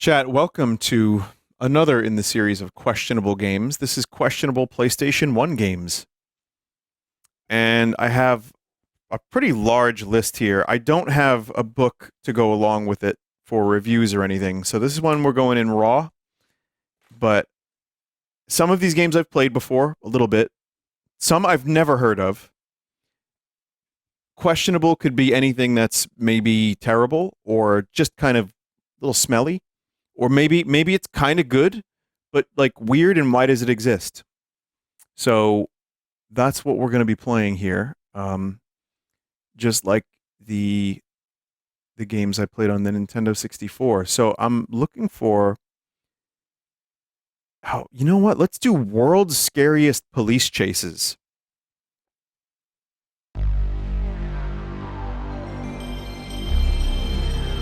Chat, welcome to another in the series of questionable games. This is questionable PlayStation 1 games. And I have a pretty large list here. I don't have a book to go along with it for reviews or anything, so this is one we're going in raw. But some of these games I've played before, a little bit. Some I've never heard of. Questionable could be anything that's maybe terrible or just kind of a little smelly. Or maybe it's kind of good, but like weird, and why does it exist? So that's what we're going to be playing here. Just like the games I played on the Nintendo 64. So I'm looking for... Oh, you know what? Let's do World's Scariest Police Chases.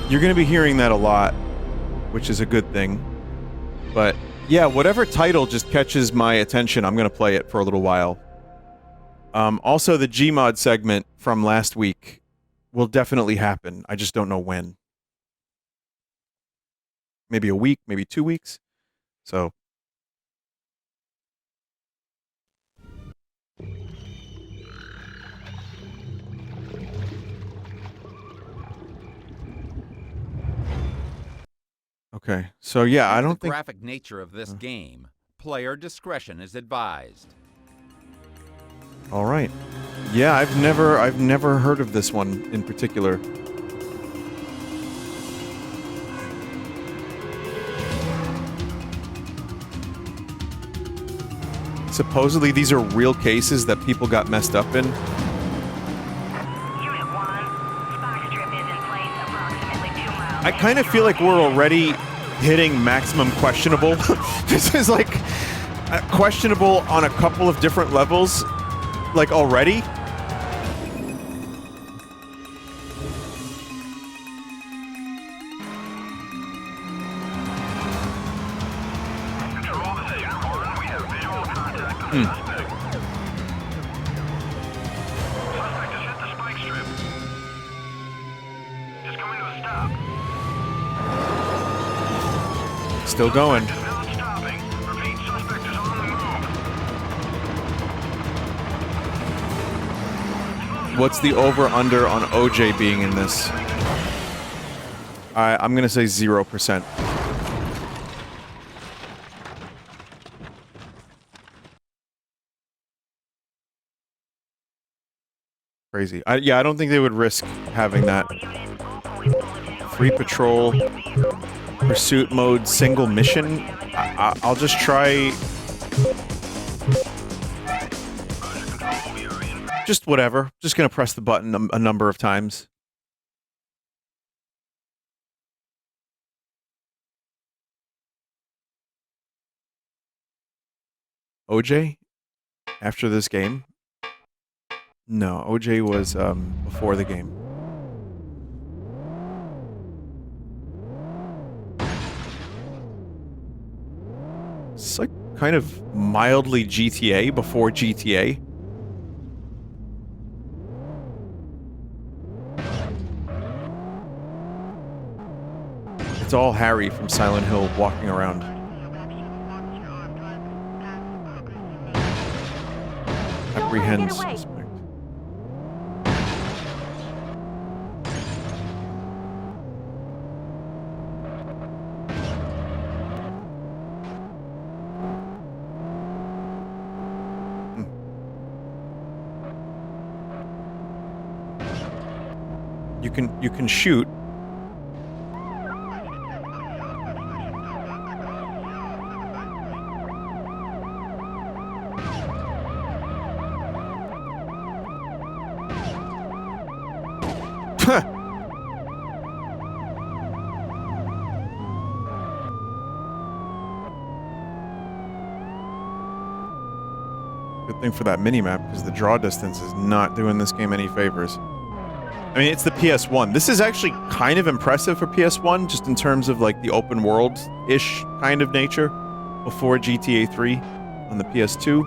You're going to be hearing that a lot, which is a good thing. But yeah, whatever title just catches my attention, I'm going to play it for a little while. Also, the Gmod segment from last week will definitely happen. I just don't know when. Maybe a week, maybe 2 weeks. So... Okay, so yeah, I don't think... The graphic nature of this game, player discretion is advised. All right. Yeah, I've never heard of this one in particular. Supposedly these are real cases that people got messed up in. I kind of feel like we're already hitting maximum questionable. This is like questionable on a couple of different levels, like already. Still going. What's the over-under on OJ being in this? I'm gonna say 0%. Crazy. Yeah, I don't think they would risk having that. Free patrol. Pursuit mode, single mission. I'll just try... Just whatever. Just gonna press the button a number of times. OJ? After this game? No, OJ was before the game. It's like kind of mildly GTA before GTA. It's all Harry from Silent Hill walking around. Apprehend suspect. You can shoot. Good thing for that mini-map, because the draw distance is not doing this game any favors. I mean, it's the PS1. This is actually kind of impressive for PS1, just in terms of, like, the open world-ish kind of nature, before GTA 3 on the PS2.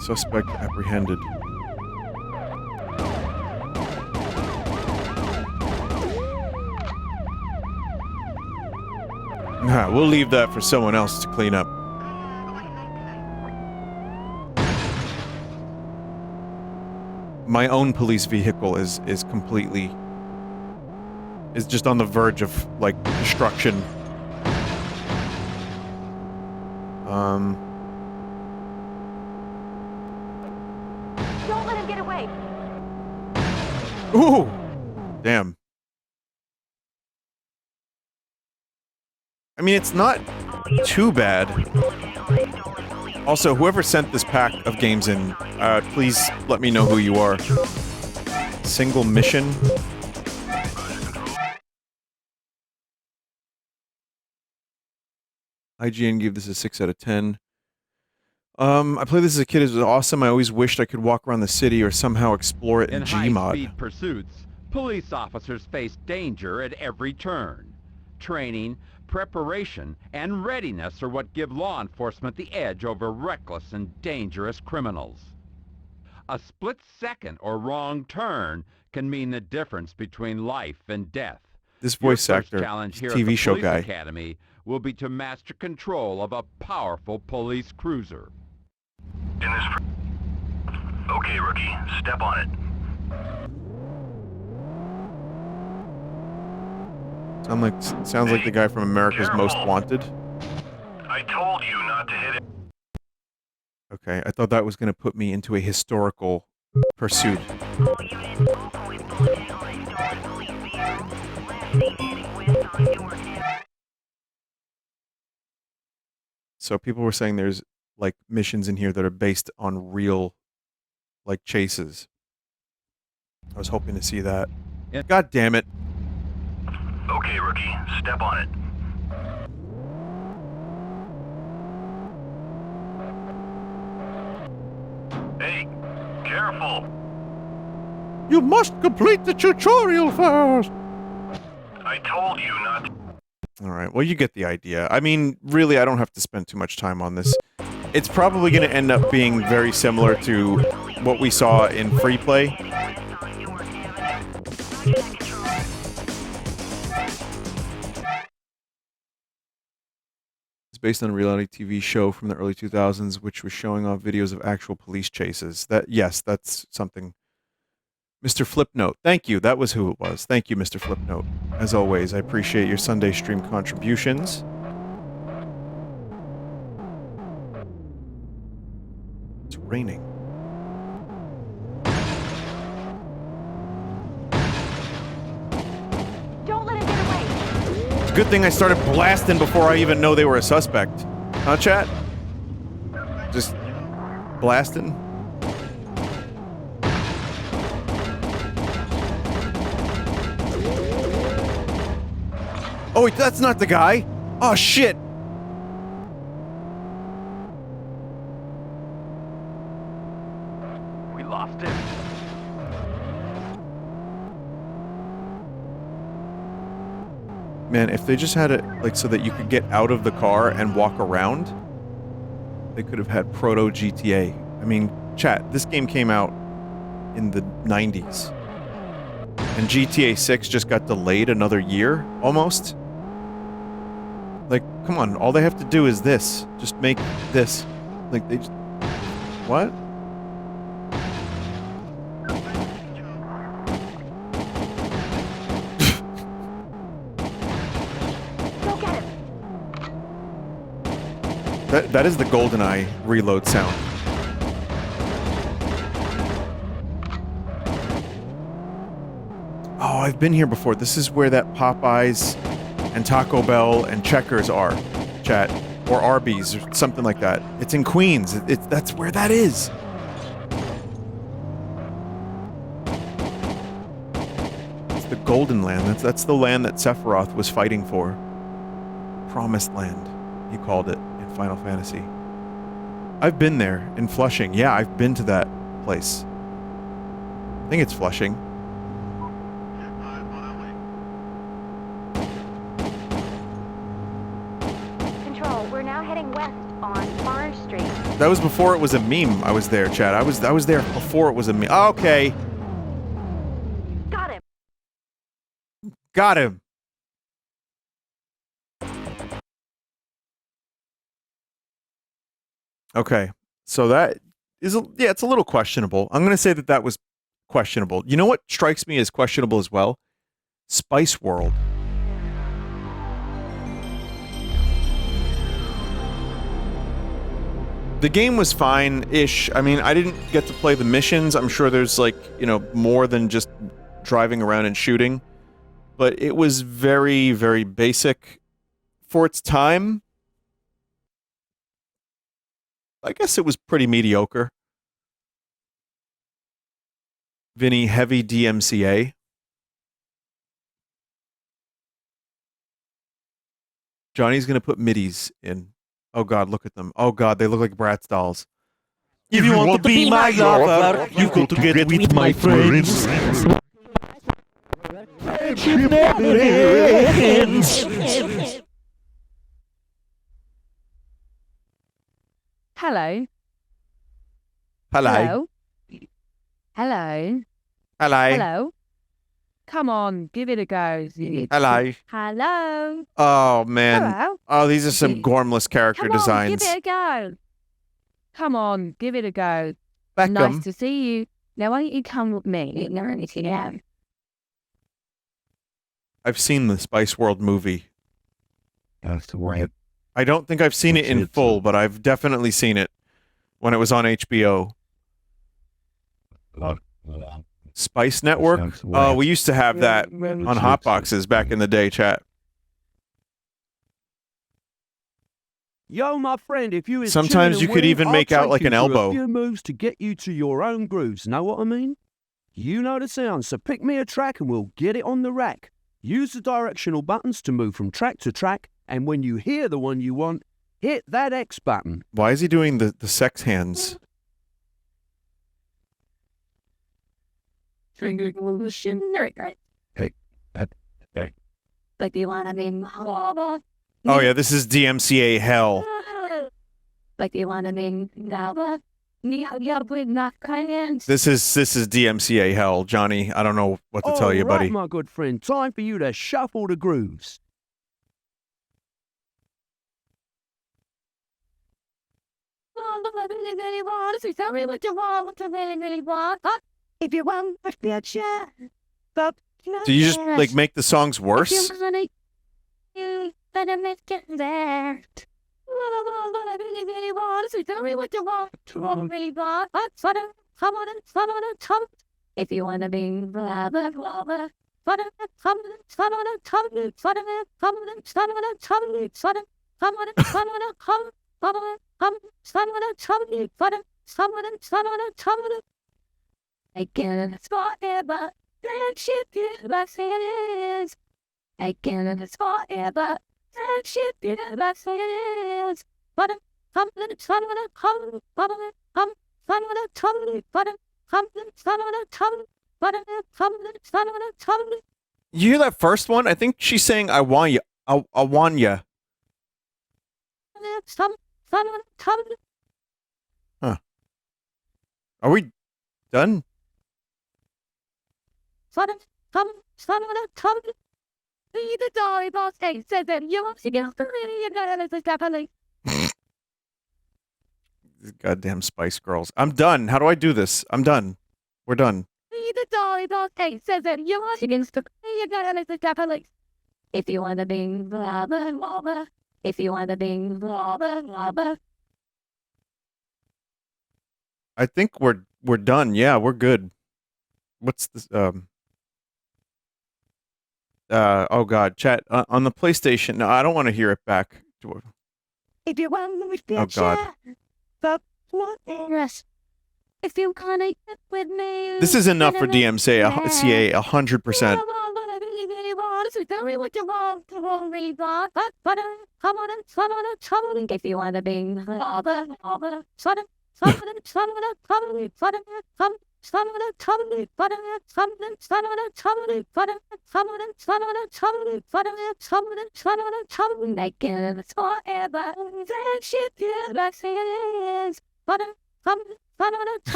Suspect apprehended. Nah, we'll leave that for someone else to clean up. My own police vehicle is completely... is just on the verge of, like, destruction. Don't let him get away. Ooh! Damn. I mean, it's not too bad. Also, whoever sent this pack of games in, please let me know who you are. Single mission? IGN gave this a 6 out of 10. I played this as a kid. It was awesome. I always wished I could walk around the city or somehow explore it in Gmod. high-speed pursuits, police officers face danger at every turn. Training, preparation, and readiness are what give law enforcement the edge over reckless and dangerous criminals. A split second or wrong turn can mean the difference between life and death. This voice Your first actor, challenge here TV at the show Police guy. Academy will be to master control of a powerful police cruiser. In this okay, rookie, step on it. Sounds like the guy from America's Most Wanted. I told you not to hit it. Okay, I thought that was going to put me into a historical pursuit. So people were saying there's, like, missions in here that are based on real, like, chases. I was hoping to see that. Yeah. God damn it. Okay, rookie, step on it. Hey, careful. You must complete the tutorial first! I told you not to. Alright, well, you get the idea. I mean, really, I don't have to spend too much time on this. It's probably going to end up being very similar to what we saw in Free Play. It's based on a reality TV show from the early 2000s, which was showing off videos of actual police chases. Yes, that's something. Mr. Flipnote, thank you. That was who it was. Thank you, Mr. Flipnote. As always, I appreciate your Sunday stream contributions. It's raining. Don't let him get away. It's a good thing I started blasting before I even know they were a suspect. Huh, chat? Just blasting? Oh, wait, that's not the guy. Oh, shit. We lost him. Man, if they just had it, like, so that you could get out of the car and walk around, they could have had proto GTA. I mean, chat, this game came out in the 90s. And GTA 6 just got delayed another year, almost. Like, come on, all they have to do is this. Just make this. Like, they just... What? Go get him. That is the GoldenEye reload sound. Oh, I've been here before. This is where that Popeyes and Taco Bell and Checkers are, chat. Or Arby's, or something like that. It's in Queens. That's where that is. It's the Golden Land. That's the land that Sephiroth was fighting for. Promised Land, he called it in Final Fantasy. I've been there in Flushing. Yeah, I've been to that place. I think it's Flushing. We're now heading west on Orange Street. That was before it was a meme. I was there, Chad. I was there before it was a meme. Okay. Got him. Got him. Okay. So that is, yeah, it's a little questionable. I'm going to say that that was questionable. You know what strikes me as questionable as well? Spice World. The game was fine-ish. I mean, I didn't get to play the missions. I'm sure there's, like, you know, more than just driving around and shooting. But it was very, very basic. For its time, I guess it was pretty mediocre. Vinny, heavy DMCA. Johnny's gonna put middies in. Oh God, look at them. Oh God, they look like Bratz dolls. If you want to be my lover, you've got to get with my friends. Friendship never ends. Hello. Hello. Hello. Hello. Hello. Come on, give it a go. Hello. Hello. Oh man. Hello. Oh, these are some gormless character Come on, designs. give it a go. Come on, give it a go. Beckham. Nice to see you. Now why don't you come with me? I've seen the Spice World movie. That's the way. I don't think I've seen it in full, but I've definitely seen it when it was on HBO. Spice Network? Oh, we used to have that on hot boxes back in the day, chat. Yo, my friend, if you was Sometimes you could even make out like an elbow. A few moves to get you to your own grooves. Know what I mean? You know the sound, so pick me a track and we'll get it on the rack. Use the directional buttons to move from track to track, and when you hear the one you want, hit that X button. Why is he doing the sex hands? Hey, like you wanna be lava? Oh yeah, this is DMCA hell. Like you wanna be lava? This is DMCA hell, Johnny. I don't know what to tell you, All right, buddy. my good friend, time for you to shuffle the grooves. If you want a future, Do you just like make the songs worse? you better make it there. If you wanna be blah blah blah blah. I can't forever. Friendship is my sins. I can't forever. Friendship is my sins. You hear that first one? I think she's saying I want you. I want ya. Huh. Are we done? These goddamn Spice Girls. I'm done. How do I do this? I'm done. We're done. If you wanna be blah blah blah, if you wanna be blah blah blah. I think we're done. Yeah, we're good. What's this? Oh God, chat on the PlayStation. No, I don't want to hear it back. If you want to be Oh God. If you connect with me, This is enough for DMCA 100%. If you wanna be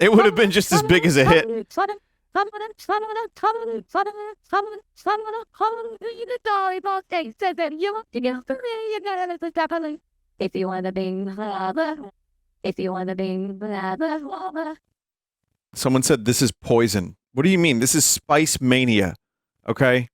It would have been just as big as a hit. If you wanna be lava, if you wanna be lava. Someone said this is poison. What do you mean? This is Spice Mania. Okay?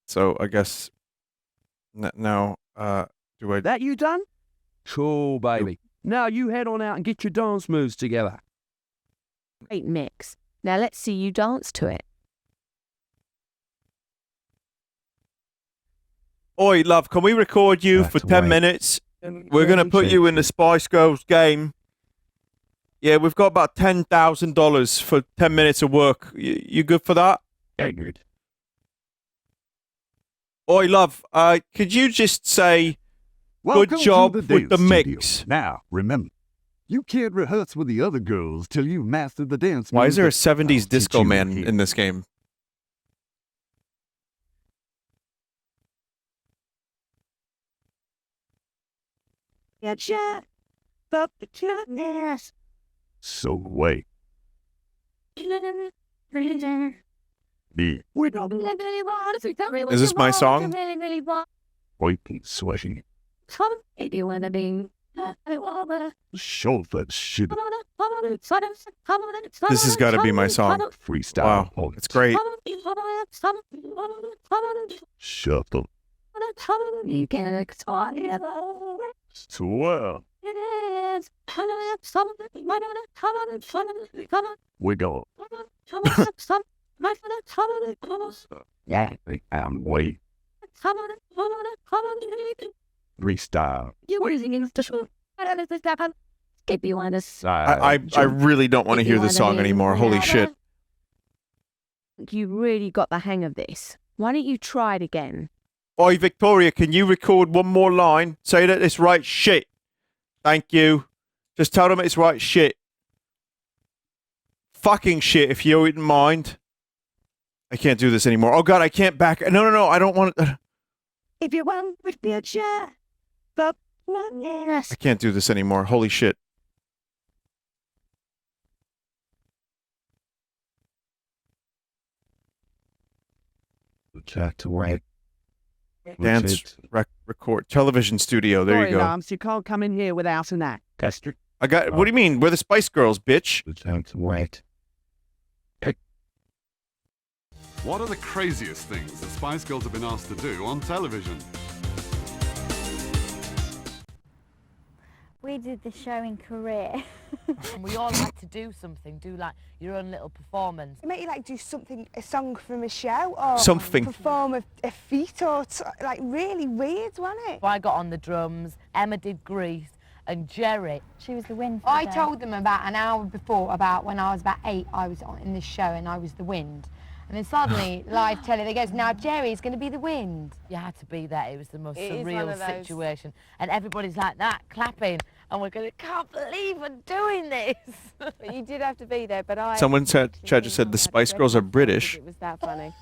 So I guess now, do I? That you done? Cool, baby. Now you head on out and get your dance moves together. Great mix. Now let's see you dance to it. Oi, love, can we record you That's for 10 right. minutes? We're going to put you in the Spice Girls game. Yeah, we've got about $10,000 for 10 minutes of work. You good for that? Yeah, good. Oi, love, could you just say, Welcome good job to with the dance studio. mix? Now, remember, you can't rehearse with the other girls till you've mastered the dance Why is moves there a that 70s I'll disco teach you man here. in this game? So wait. Me, Is this my song? waiting, sweating. If you wanna be lava. Show that shit. This has got to be my song. Freestyle. Wow, points. it's great. Shuffle. You can explain it. Swell. It is. We go. Yeah. I'm wait. Freestyle. If you want to I really don't want to hear this song anymore. Holy shit. You really got the hang of this. Why don't you try it again? Oi, Victoria, can you record one more line? Say that it's right shit. Thank you. Just tell them it's right shit. Fucking shit, if you wouldn't mind. I can't do this anymore. Oh, God, I can't back. No, I don't want to. if you want to be a chat, but yes. I can't do this anymore. Holy shit. That's right. Dance, record, television studio. There Sorry, you go. Lance, you can't come in here without an act. Tester. I got. What do you mean? We're the Spice Girls, bitch. That's right. What are the craziest things the Spice Girls have been asked to do on television? We did the show in Korea. We all had to do something, do like your own little performance. It made you like do something, a song from a show, or Something. perform a feat, or like really weird, wasn't it? So I got on the drums, Emma did Grease, and Jerry. She was the wind. I told them about an hour before, about when I was about 8, I was in this show and I was the wind. And then suddenly, live telly, they goes, now Jerry's going to be the wind. You had to be there. It was the most It is one surreal of those. situation. And everybody's like that, clapping. And we're going, can't believe we're doing this. But you did have to be there, but I... Someone said, Chad just said the Spice Girls are British. It was that funny.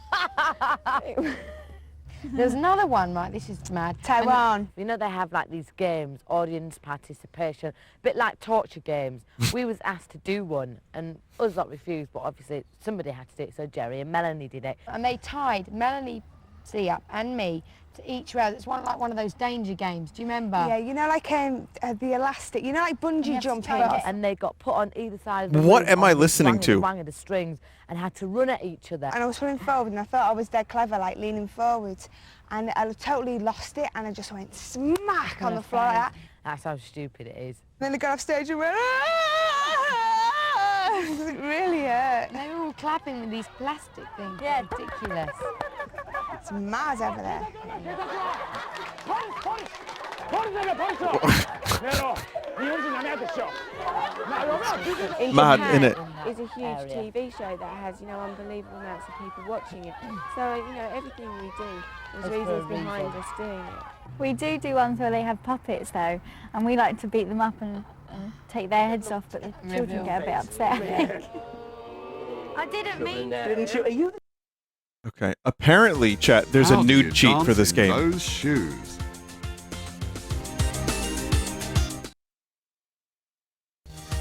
There's another one, right, this is mad. Taiwan. You know, they have like these games, audience participation, a bit like torture games. We was asked to do one, and us lot refused, but obviously somebody had to do it, so Jerry and Melanie did it. And they tied Melanie Up and me to each row. It's like one of those danger games. Do you remember? Yeah, you know, like the elastic. You know, like bungee jumping. And they got put on either side of the What room am on I the listening swang to? and swang of the strings and had to run at each other. And I was running forward, and I thought I was dead clever, like leaning forward, and I totally lost it, and I just went smack on the floor like that. That's how stupid it is. And then I got off stage and went, "Ah!" It really hurt. They were all clapping with these plastic things. Yeah. Ridiculous. It's mad over there. Mad, innit? It's a huge TV show that has, unbelievable amounts of people watching it. So, everything we do, there's reasons behind us doing it. We do ones where they have puppets though, and we like to beat them up and take their heads off, but the children get a bit upset. I didn't mean to. Didn't you? Are you? Okay. Apparently, chat, there's How a do you nude cheat dance for this in game. Those shoes.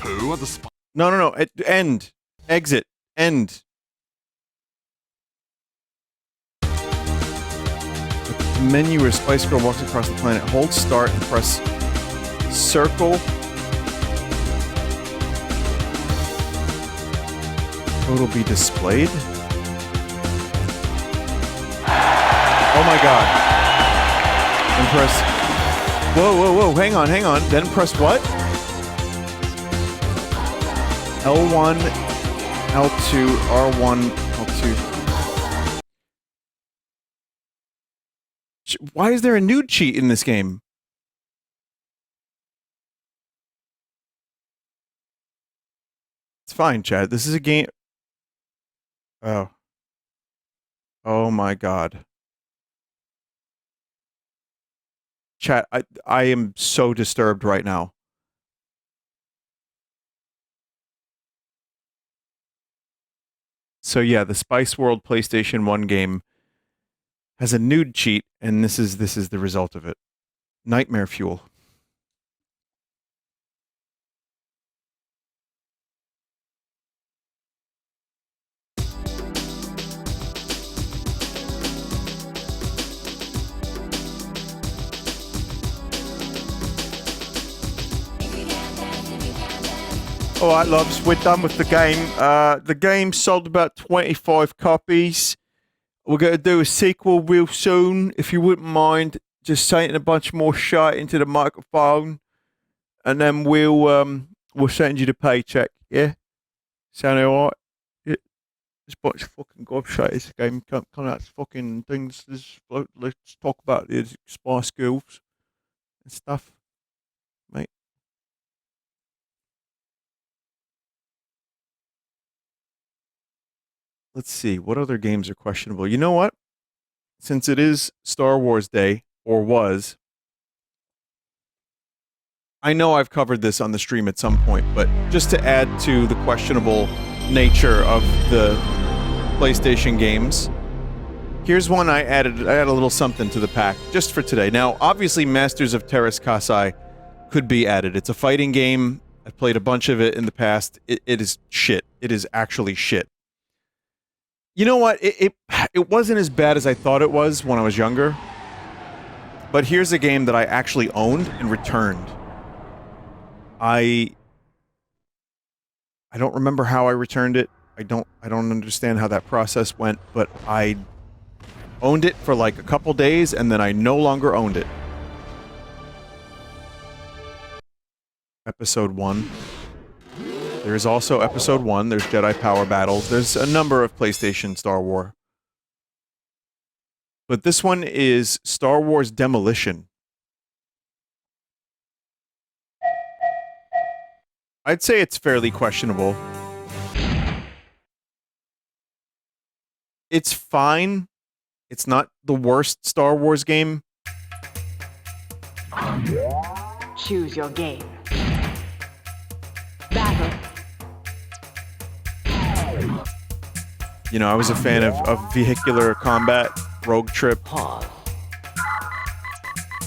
Who are the spies? No. End. Exit. End. The menu where Spice Girl walks across the planet. Hold start and press circle. It'll be displayed. Oh my god. And press. Whoa. Hang on. Then press what? L1, L2, R1, L2. Why is there a nude cheat in this game? It's fine, Chad. This is a game. Oh. Oh my god. Chat, I am so disturbed right now. So yeah, the Spice World PlayStation 1 game has a nude cheat, and this is the result of it. Nightmare fuel. Alright, loves, we're done with the game. The game sold about 25 copies. We're going to do a sequel real soon. If you wouldn't mind just saying a bunch more shit into the microphone. And then we'll send you the paycheck, yeah? Sound alright? Yeah. This bunch of fucking gobshite. This game can't come out fucking things. Let's talk about the Spice Girls and stuff. Mate. Let's see, what other games are questionable? You know what? Since it is Star Wars Day, or was, I know I've covered this on the stream at some point, but just to add to the questionable nature of the PlayStation games, here's one I added a little something to the pack, just for today. Now, obviously, Masters of Terras Kasai could be added. It's a fighting game. I've played a bunch of it in the past. It is shit. It is actually shit. You know what? It wasn't as bad as I thought it was when I was younger. But here's a game that I actually owned and returned. I don't remember how I returned it. I don't understand how that process went, but I owned it for like a couple days and then I no longer owned it. Episode 1. There's also Episode 1, there's Jedi Power Battles, there's a number of PlayStation Star Wars. But this one is Star Wars Demolition. I'd say it's fairly questionable. It's fine. It's not the worst Star Wars game. Choose your game. Battle. You know, I was a fan of vehicular combat, Rogue Trip. Pause.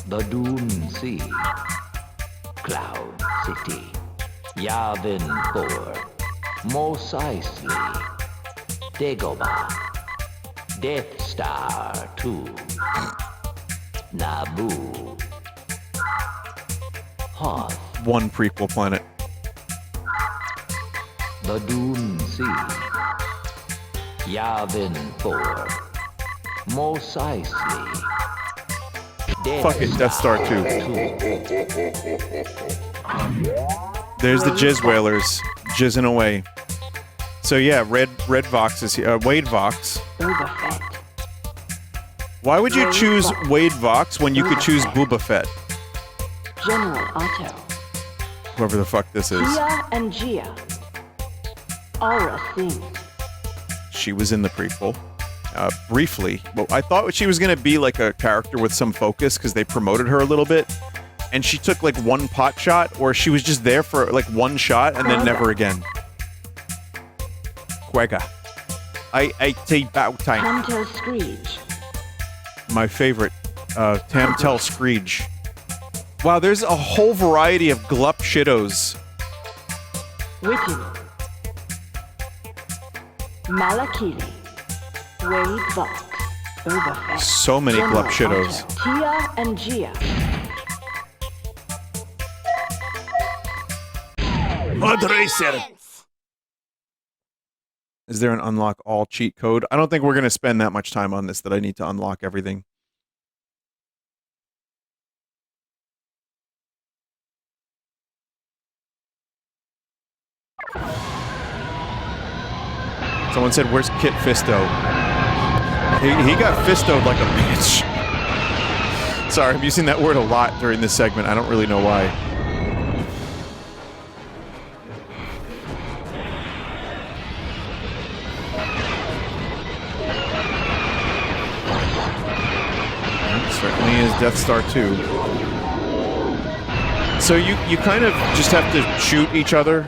The Dune Sea. Cloud City. Yavin 4. Mos Eisley. Dagobah. Death Star 2. Naboo. Hoth. One prequel planet. The Dune Sea. Yavin 4. Mos Eisley. Fuck it, Death Star 2. There's the Jizz Whalers, jizzing away. So yeah, Red Vox is here. Wade Vox. Why would you choose Wade Vox when you could choose Boba Fett? General Otto. Whoever the fuck this is. Gia and Gia. Aura Singh. She was in the prequel. Briefly. Well, I thought she was going to be like a character with some focus because they promoted her a little bit. and she took like one pot shot, or she was just there for like one shot and then never again. Quagga. I take bout time. Tamtel Screech. My favorite, Tamtel Screech. Wow, there's a whole variety of glup shittos. Witty. Malakili. Wade Buck. Overfed. So many glup shittos. Tia and Gia. Mud Racer. Is there an unlock all cheat code? I don't think we're going to spend that much time on this that I need to unlock everything. Someone said, where's Kit Fisto? He got fistoed like a bitch. Sorry, I'm using that word a lot during this segment. I don't really know why. Certainly is Death Star 2. So you kind of just have to shoot each other.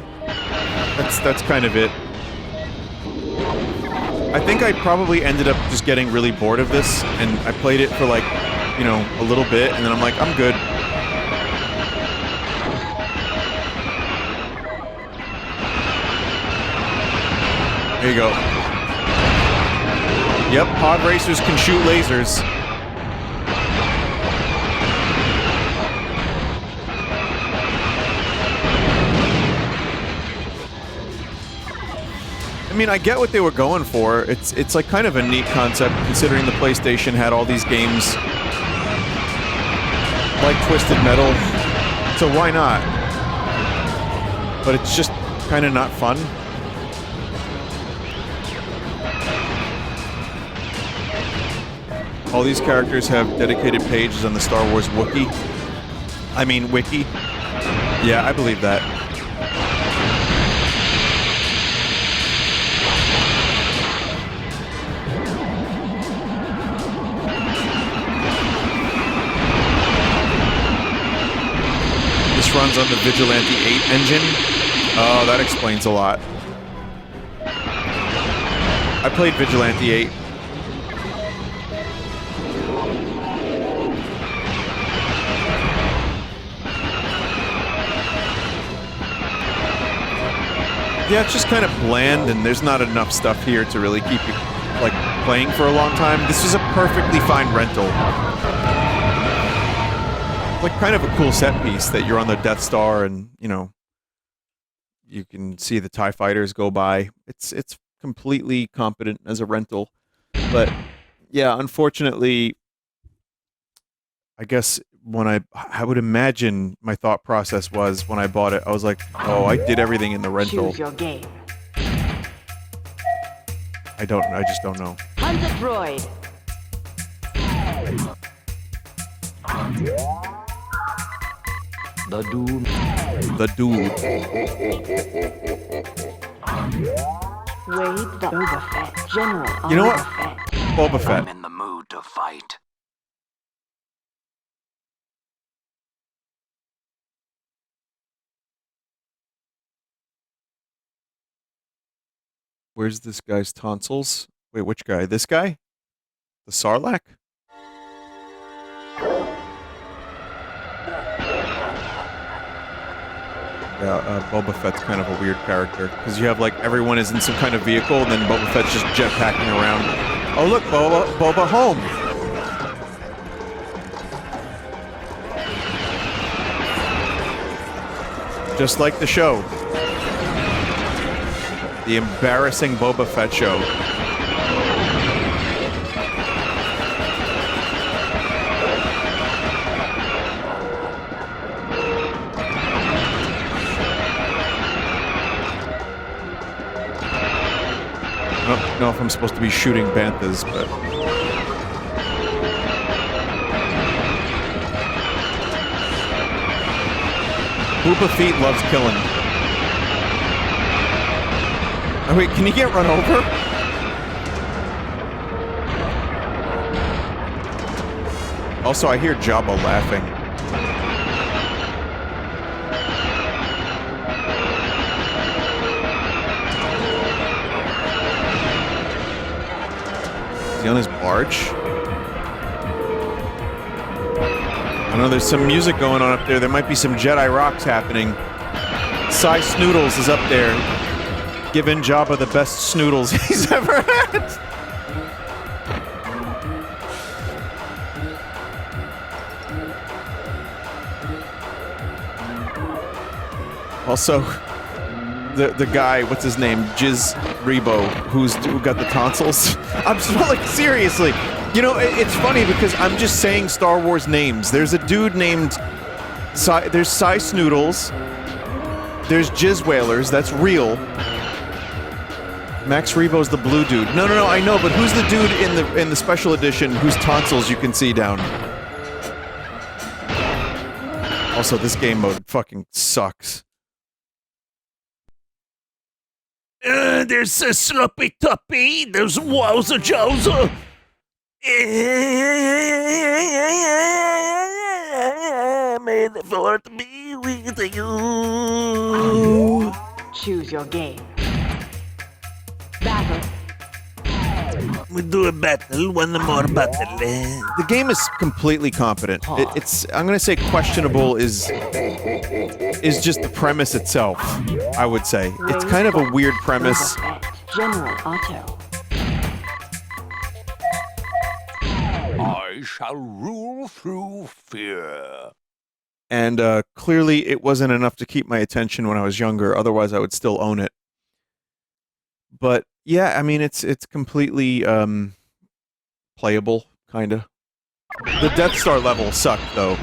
That's kind of it. I think I probably ended up just getting really bored of this, and I played it for like, you know, a little bit, and then I'm like, I'm good. There you go. Yep, pod racers can shoot lasers. I mean, I get what they were going for. It's like kind of a neat concept, considering the PlayStation had all these games like Twisted Metal. So why not? But it's just kind of not fun. All these characters have dedicated pages on the Star Wars Wiki. I mean, Wiki. Yeah, I believe that. This runs on the Vigilante 8 engine. Oh, that explains a lot. I played Vigilante 8. Yeah, it's just kind of bland, and there's not enough stuff here to really keep you, like, playing for a long time. This is a perfectly fine rental. Like, kind of a cool set piece that you're on the Death Star and, you know, you can see the TIE fighters go by. It's completely competent as a rental. But, yeah, unfortunately, I guess when I would imagine my thought process was when I bought it, I was like, oh, I did everything in the rental. Choose your game. I just don't know. Hunt a droid. The Dude. The Dude. Wade the Boba Fett. General You know what? Boba Fett. Boba Fett. I'm in the mood to fight. Where's this guy's tonsils? Wait, which guy? This guy? The Sarlacc? Yeah, Boba Fett's kind of a weird character. Because you have, like, everyone is in some kind of vehicle, and then Boba Fett's just jetpacking around. Oh, look, Boba home! Just like the show. The embarrassing Boba Fett show. I don't know if I'm supposed to be shooting banthas, but... Boba Fett loves killing. Oh, wait, can he get run over? Also, I hear Jabba laughing. he on his barge? I know there's some music going on up there. There might be some Jedi rocks happening. Cy Snoodles is up there, giving Jabba the best snoodles he's ever had. Also, the guy, what's his name? Jizz Rebo, who got the tonsils. I'm just like, seriously. You know, it's funny because I'm just saying Star Wars names. There's a dude named there's Cy Snoodles. There's Jizz Whalers. That's real. Max Rebo's the blue dude. No, I know, but who's the dude in the special edition whose tonsils you can see down? Also, this game mode fucking sucks. There's a Sloppy Toppy, there's Wowza Jowza. May the Lord be with you. Choose your game. Battle. We do a battle, one more battle. The game is completely competent. It's I'm gonna say questionable is just the premise itself. I would say it's kind of a weird premise. General Auto. I shall rule through fear. And clearly it wasn't enough to keep my attention when I was younger. Otherwise, I would still own it. But yeah, I mean, it's completely playable, kind of. The Death Star level sucked, though.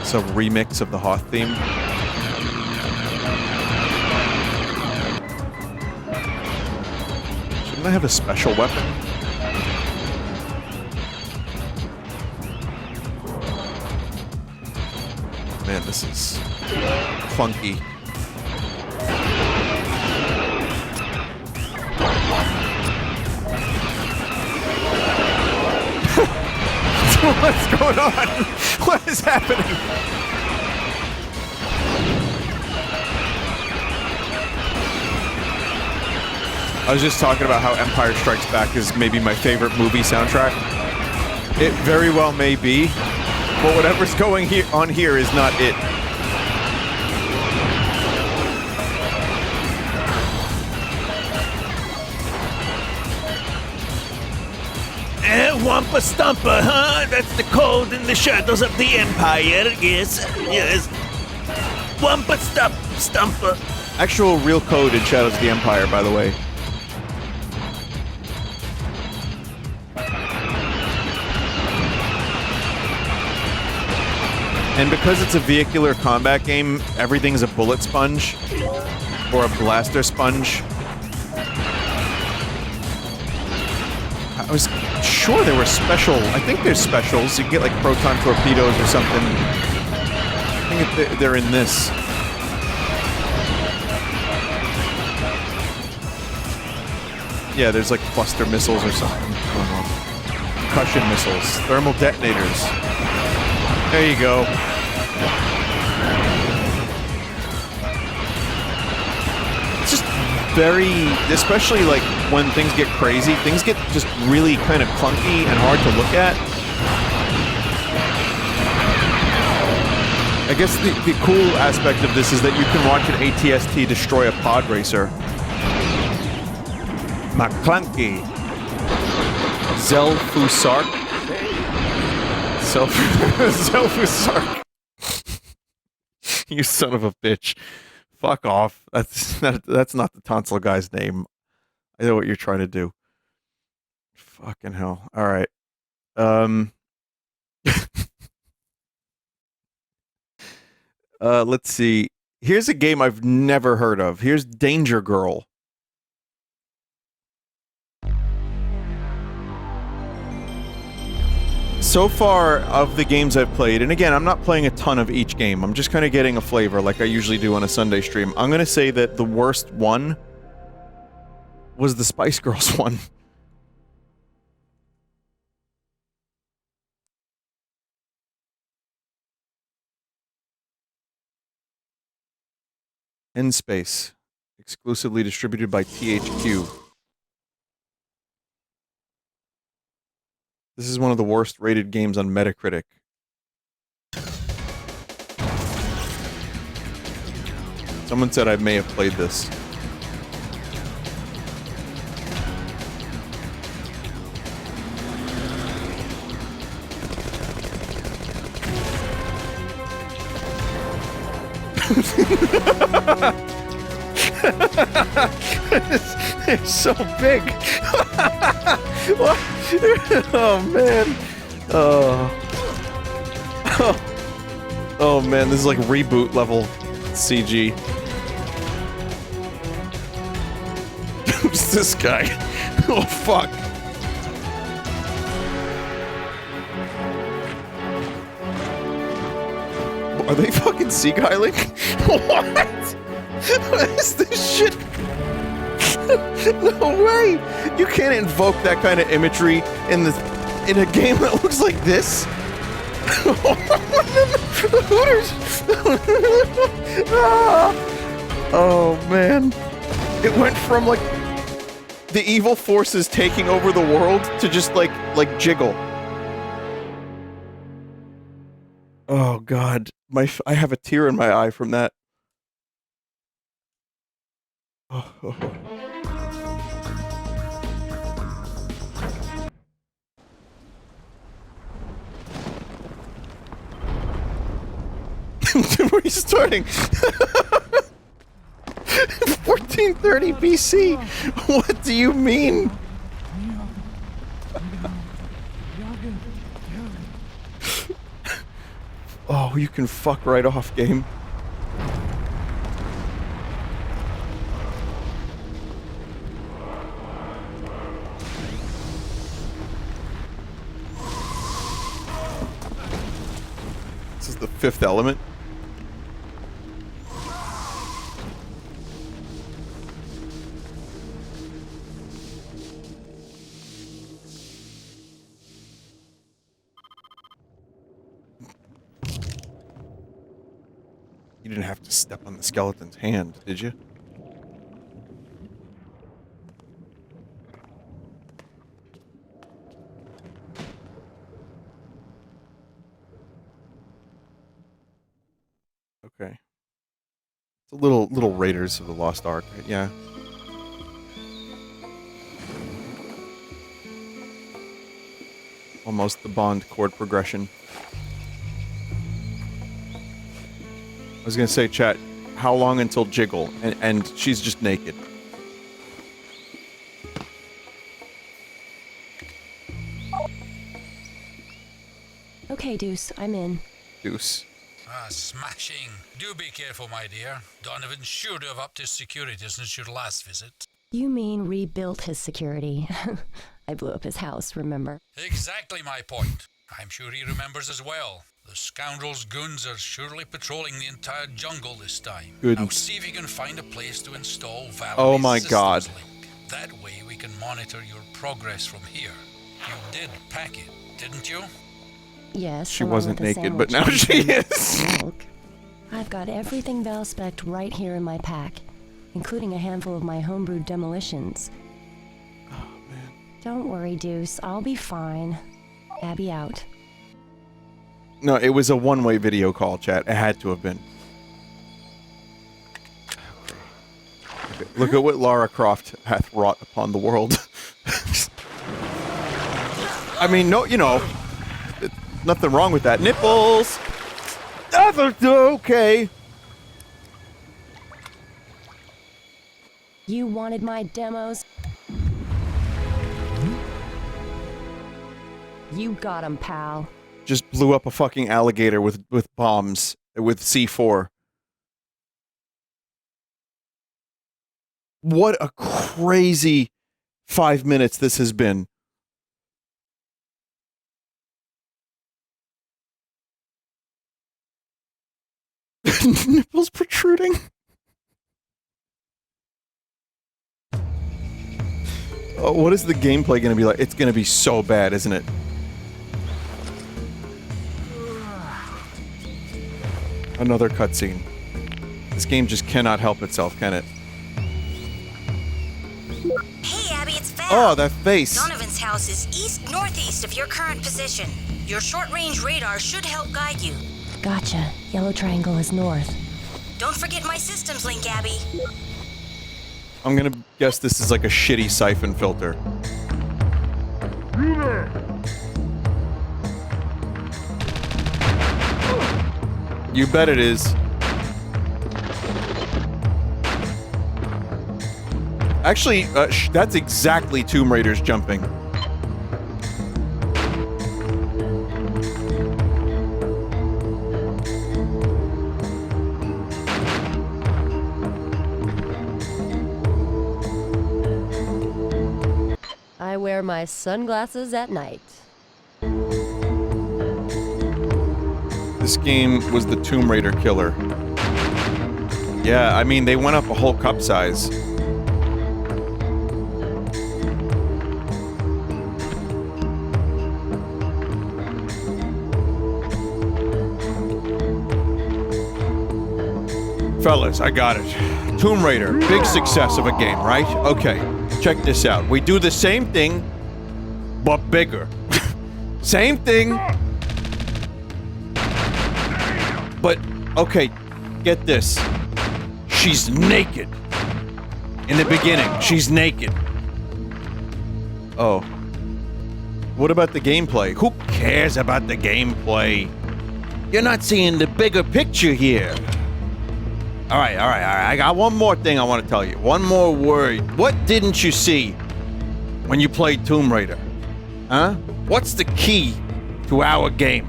It's a remix of the Hoth theme. Shouldn't I have a special weapon? Man, this is clunky. What's going on? What is happening? I was just talking about how Empire Strikes Back is maybe my favorite movie soundtrack. It very well may be, but whatever's going on here is not it. Wampa Stumper, huh? That's the code in the shadows of the Empire. Yes, yes. Wampa Stumper. Actual real code in Shadows of the Empire, by the way. And because it's a vehicular combat game, everything's a bullet sponge or a blaster sponge. I was sure there were I think there's specials. You can get like proton torpedoes or something. I think they're in this. Yeah, there's like cluster missiles or something going on. Concussion missiles, thermal detonators. There you go. It's just very, especially like when things get crazy, things get just really kind of clunky and hard to look at. I guess the cool aspect of this is that you can watch an ATST destroy a pod racer. McClunky. Zelfusark. Zelfusark. You son of a bitch. Fuck off. That's not the tonsil guy's name. I know what you're trying to do. Fucking hell. All right. Let's see. Here's a game I've never heard of. Here's Danger Girl. So far, of the games I've played, and again, I'm not playing a ton of each game. I'm just kind of getting a flavor like I usually do on a Sunday stream. I'm going to say that the worst one was the Spice Girls one. End Space, exclusively distributed by THQ. This is one of the worst rated games on Metacritic. Someone said I may have played this. It's so big. What? Oh man. Oh man, this is like reboot level CG. Who's this guy? Oh fuck. Are they fucking seaguiling? What? What is this shit? No way! You can't invoke that kind of imagery in a game that looks like this. Hooters! Oh man. It went from like the evil forces taking over the world to just like jiggle. Oh god. I have a tear in my eye from that. Oh. We're starting 1430 BC. What do you mean? Oh, you can fuck right off, game. This is the Fifth Element. You didn't have to step on the skeleton's hand, did you? Okay. It's a little Raiders of the Lost Ark, yeah. Almost the Bond chord progression. I was gonna say, chat, how long until Jiggle? And she's just naked. Okay, Deuce, I'm in. Deuce. Ah, smashing. Do be careful, my dear. Donovan should have upped his security since your last visit. You mean rebuilt his security. I blew up his house, remember? Exactly my point. I'm sure he remembers as well. The scoundrel's goons are surely patrolling the entire jungle this time. Good. Now see if you can find a place to install Valley's Oh my god. systems link. That way we can monitor your progress from here. You did pack it, didn't you? Yes. She along wasn't with the naked, but sandwich now she and is. milk. I've got everything Val-spec'd right here in my pack, including a handful of my homebrewed demolitions. Oh, man. Don't worry, Deuce. I'll be fine. Abby out. No, it was a one-way video call, chat. It had to have been. Okay. Look at what Lara Croft hath wrought upon the world. I mean, no, you know, nothing wrong with that. Nipples! Okay. You wanted my demos? You got 'em, pal. Just blew up a fucking alligator with bombs, with C4. What a crazy 5 minutes this has been. Nipples protruding. Oh, what is the gameplay going to be like? It's going to be so bad, isn't it? Another cutscene. This game just cannot help itself, can it? Hey, Abby, it's Val. Oh, that face. Donovan's house is east-northeast of your current position. Your short-range radar should help guide you. Gotcha. Yellow triangle is north. Don't forget my systems link, Abby. I'm gonna guess this is like a shitty siphon filter. You bet it is. Actually, that's exactly Tomb Raider's jumping. I wear my sunglasses at night. This game was the Tomb Raider killer. Yeah, I mean, they went up a whole cup size. Fellas, I got it. Tomb Raider, big success of a game, right? Okay, check this out. We do the same thing, but bigger. Same thing, but, okay, get this. She's naked. In the beginning, she's naked. Oh. What about the gameplay? Who cares about the gameplay? You're not seeing the bigger picture here. All right. I got one more thing I want to tell you. One more word. What didn't you see when you played Tomb Raider? Huh? What's the key to our game?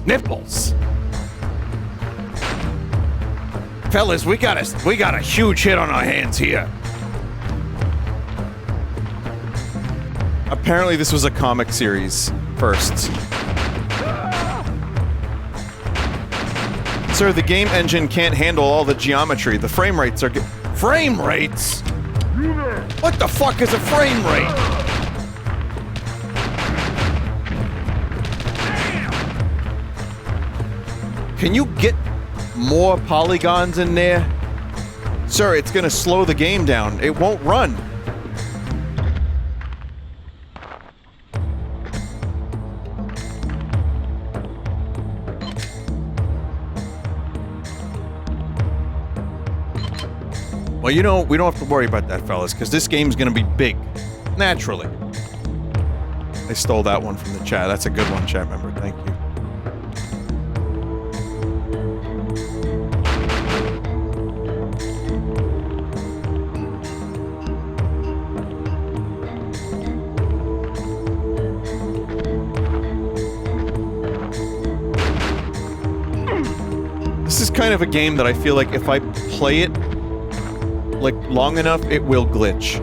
Nipples. Fellas, we got a huge hit on our hands here. Apparently this was a comic series first. Sir, the game engine can't handle all the geometry. The frame rates are frame rates? What the fuck is a frame rate? Can you get more polygons in there? Sir, it's gonna slow the game down. It won't run. Well, you know, we don't have to worry about that, fellas, because this game's gonna be big. Naturally. I stole that one from the chat. That's a good one, chat member. Thank you. This is kind of a game that I feel like if I play it like long enough, it will glitch.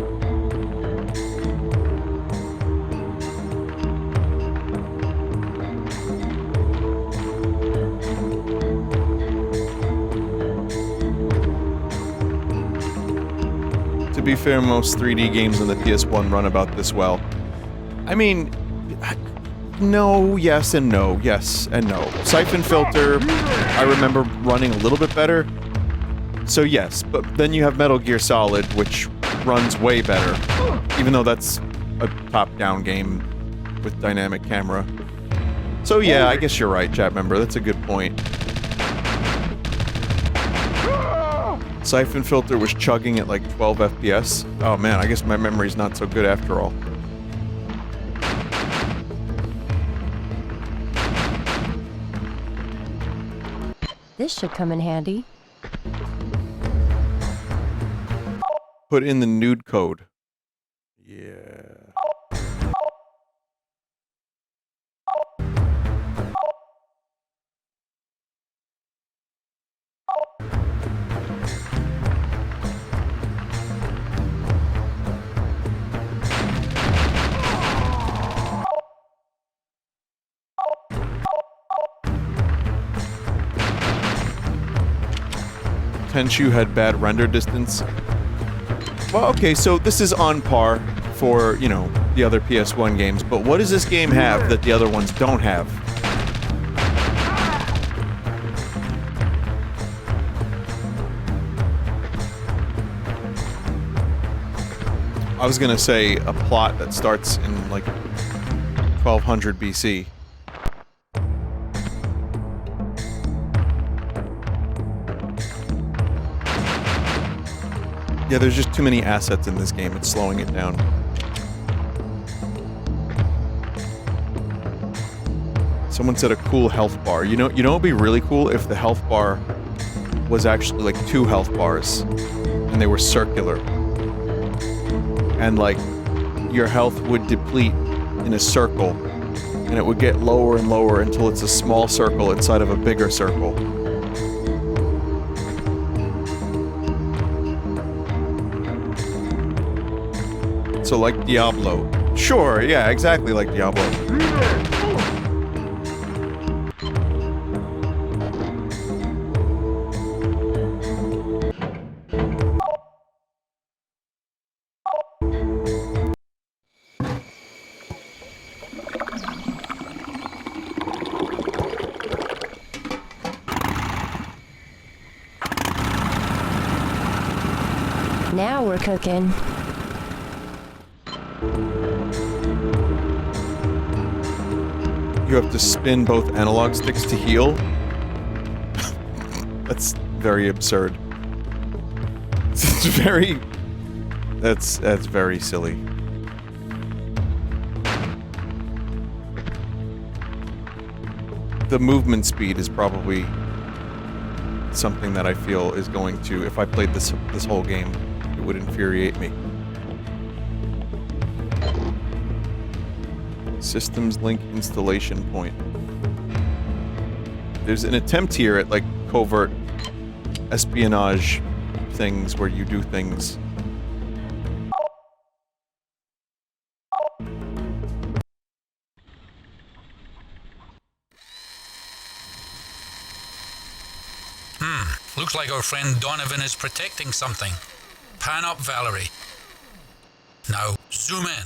To be fair, most 3D games on the PS1 run about this well. I mean, no, yes, and no. Yes, and no. Siphon Filter, I remember running a little bit better. So yes, but then you have Metal Gear Solid, which runs way better. Even though that's a top-down game with dynamic camera. So yeah, I guess you're right, chat member. That's a good point. Siphon Filter was chugging at like 12 FPS. Oh man, I guess my memory's not so good after all. This should come in handy. Put in the nude code. Yeah. Tenchu had bad render distance. Well, okay, so this is on par for, you know, the other PS1 games, but what does this game have that the other ones don't have? I was gonna say a plot that starts in like 1200 BC. Yeah, there's just too many assets in this game. It's slowing it down. Someone said a cool health bar. You know it'd be really cool if the health bar was actually like 2 health bars and they were circular. And like your health would deplete in a circle and it would get lower and lower until it's a small circle inside of a bigger circle. So like Diablo. Sure, yeah, exactly like Diablo. Now we're cooking. You have to spin both analog sticks to heal? That's very absurd. It's very... That's very silly. The movement speed is probably something that I feel is going to, if I played this whole game, it would infuriate me. Systems link installation point. There's an attempt here at like covert espionage things where you do things. Looks like our friend Donovan is protecting something. Pan up, Valerie. Now, zoom in.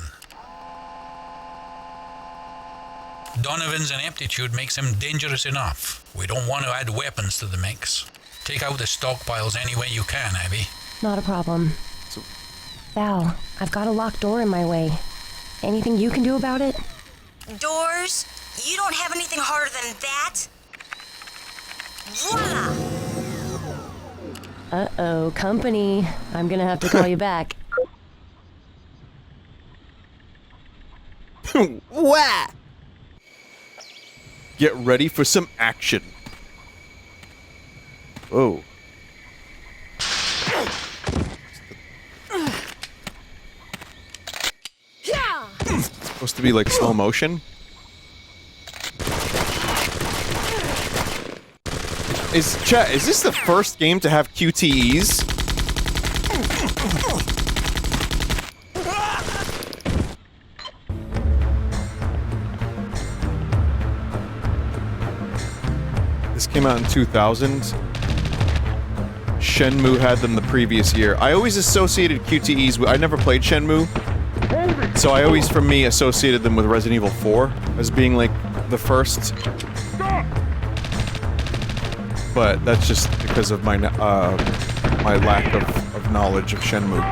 Donovan's ineptitude makes him dangerous enough. We don't want to add weapons to the mix. Take out the stockpiles any way you can, Abby. Not a problem. Val, I've got a locked door in my way. Anything you can do about it? Doors? You don't have anything harder than that? Voila! Uh-oh, company. I'm gonna have to call you back. Wah! Get ready for some action. Oh. It's supposed to be like slow motion. Is this the first game to have QTEs? This came out in 2000. Shenmue had them the previous year. I always associated QTEs with... I never played Shenmue. So I always, for me, associated them with Resident Evil 4 as being like the first... But that's just because of my my lack of knowledge of Shenmue.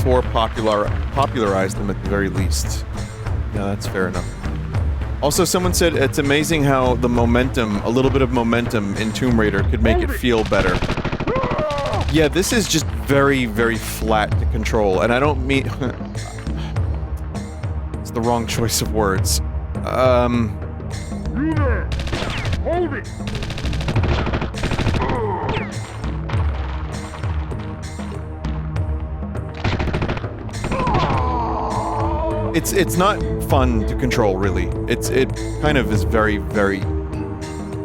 4 popularized them at the very least. Yeah, that's fair enough. Also, someone said it's amazing how the momentum, a little bit of momentum in Tomb Raider could make it feel better. Yeah, this is just very, very flat to control, and I don't mean... It's the wrong choice of words. Hold it! It's not fun to control, really. It kind of is very, very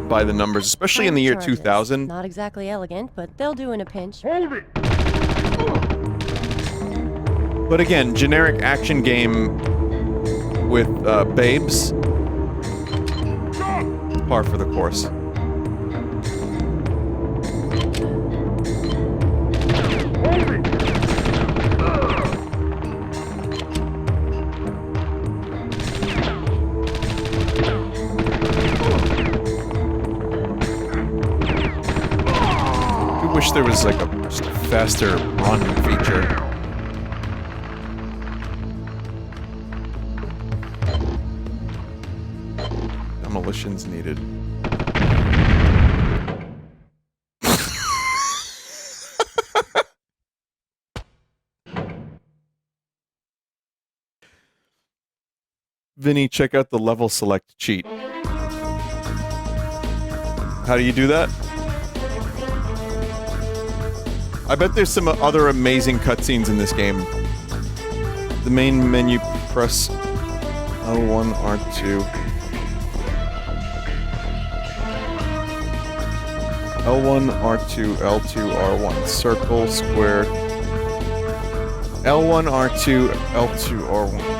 by the numbers, especially in the year 2000. Not exactly elegant, but they'll do in a pinch. Hold it! But again, generic action game with babes. Par for the course. wish there was like just a faster run feature. Demolition's needed. Vinny, check out the level select cheat. How do you do that? I bet there's some other amazing cutscenes in this game. The main menu, press L1, R2. L1, R2, L2, R1. Circle, square. L1, R2, L2, R1.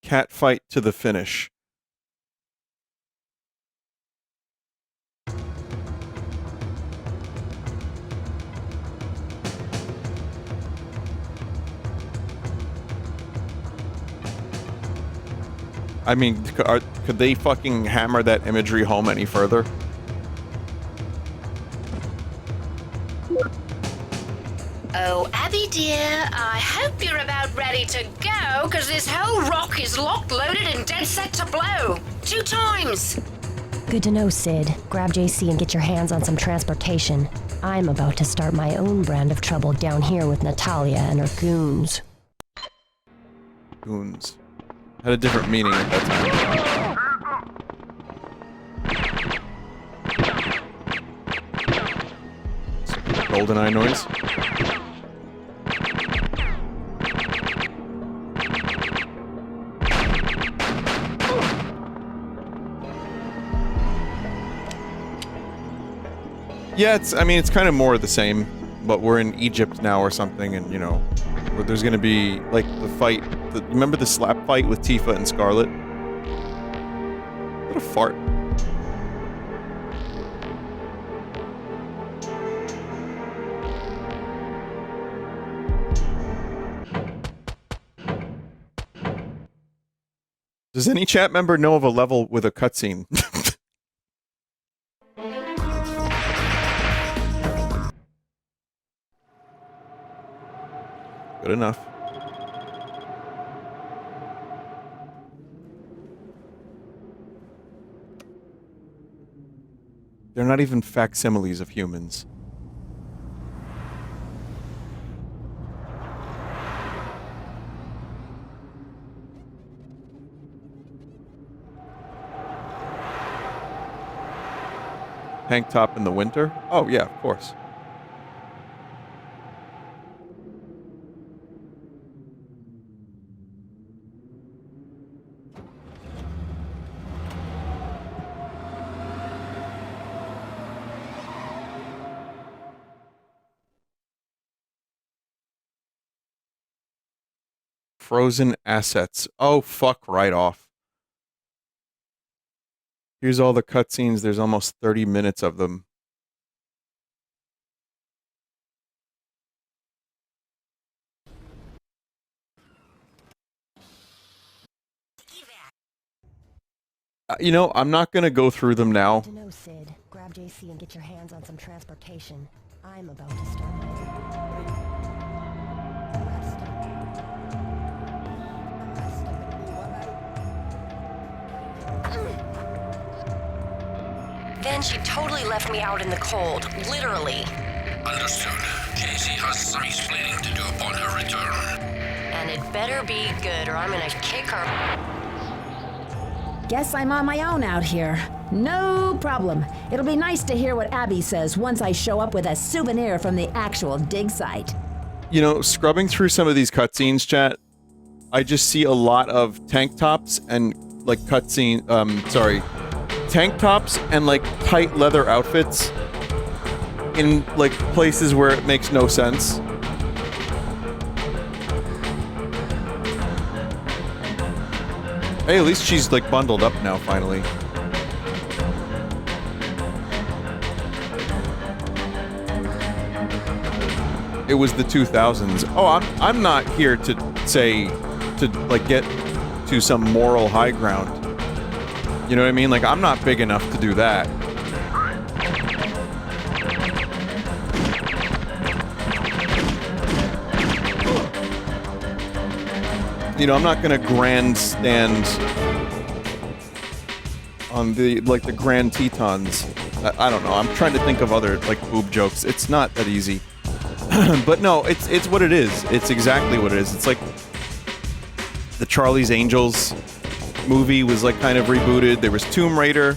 Cat fight to the finish. I mean, could they fucking hammer that imagery home any further? Oh, Abby dear, I hope you're about ready to go, because this whole rock is locked, loaded, and dead set to blow. 2 times. Good to know, Sid. Grab JC and get your hands on some transportation. I'm about to start my own brand of trouble down here with Natalia and her goons. Goons. Had a different meaning at that time. GoldenEye noise. Yeah, it's kind of more of the same, but we're in Egypt now or something, and, you know, where there's gonna be, like, the fight, remember the slap fight with Tifa and Scarlet? What a fart. Does any chat member know of a level with a cutscene? Good enough. They're not even facsimiles of humans. Tank top in the winter? Oh, yeah, of course. Frozen assets. Oh, fuck right off. Here's all the cutscenes. There's almost 30 minutes of them. You know, I'm not going to go through them now. Good to know, Sid. Grab JC and get your hands on some transportation. I'm about to start my Then she totally left me out in the cold, literally. Understood. JC has some explaining to do upon her return. And it better be good or I'm gonna kick her. Guess I'm on my own out here. No problem. It'll be nice to hear what Abby says once I show up with a souvenir from the actual dig site. You know, scrubbing through some of these cutscenes, chat, I just see a lot of tank tops and, like, tank tops and, like, tight leather outfits in, like, places where it makes no sense. Hey, at least she's, like, bundled up now, finally. it was the 2000s. Oh, I'm not here to say, to like get to some moral high ground. You know what I mean? Like, I'm not big enough to do that. You know, I'm not gonna grandstand on the, like, the Grand Tetons. I don't know. I'm trying to think of other, like, boob jokes. It's not that easy. But no, it's what it is. It's exactly what it is. It's like the Charlie's Angels movie was, like, kind of rebooted. There was Tomb Raider.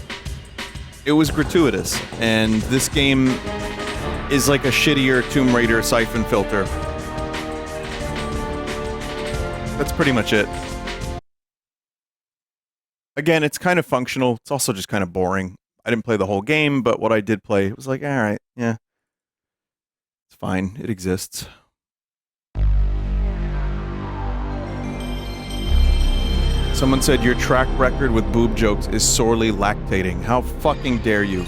It was gratuitous. And this game is like a shittier Tomb Raider siphon filter. That's pretty much it. Again, it's kind of functional. It's also just kind of boring. I didn't play the whole game, but what I did play, it was like, all right, yeah. It's fine. It exists. Someone said your track record with boob jokes is sorely lactating. How fucking dare you?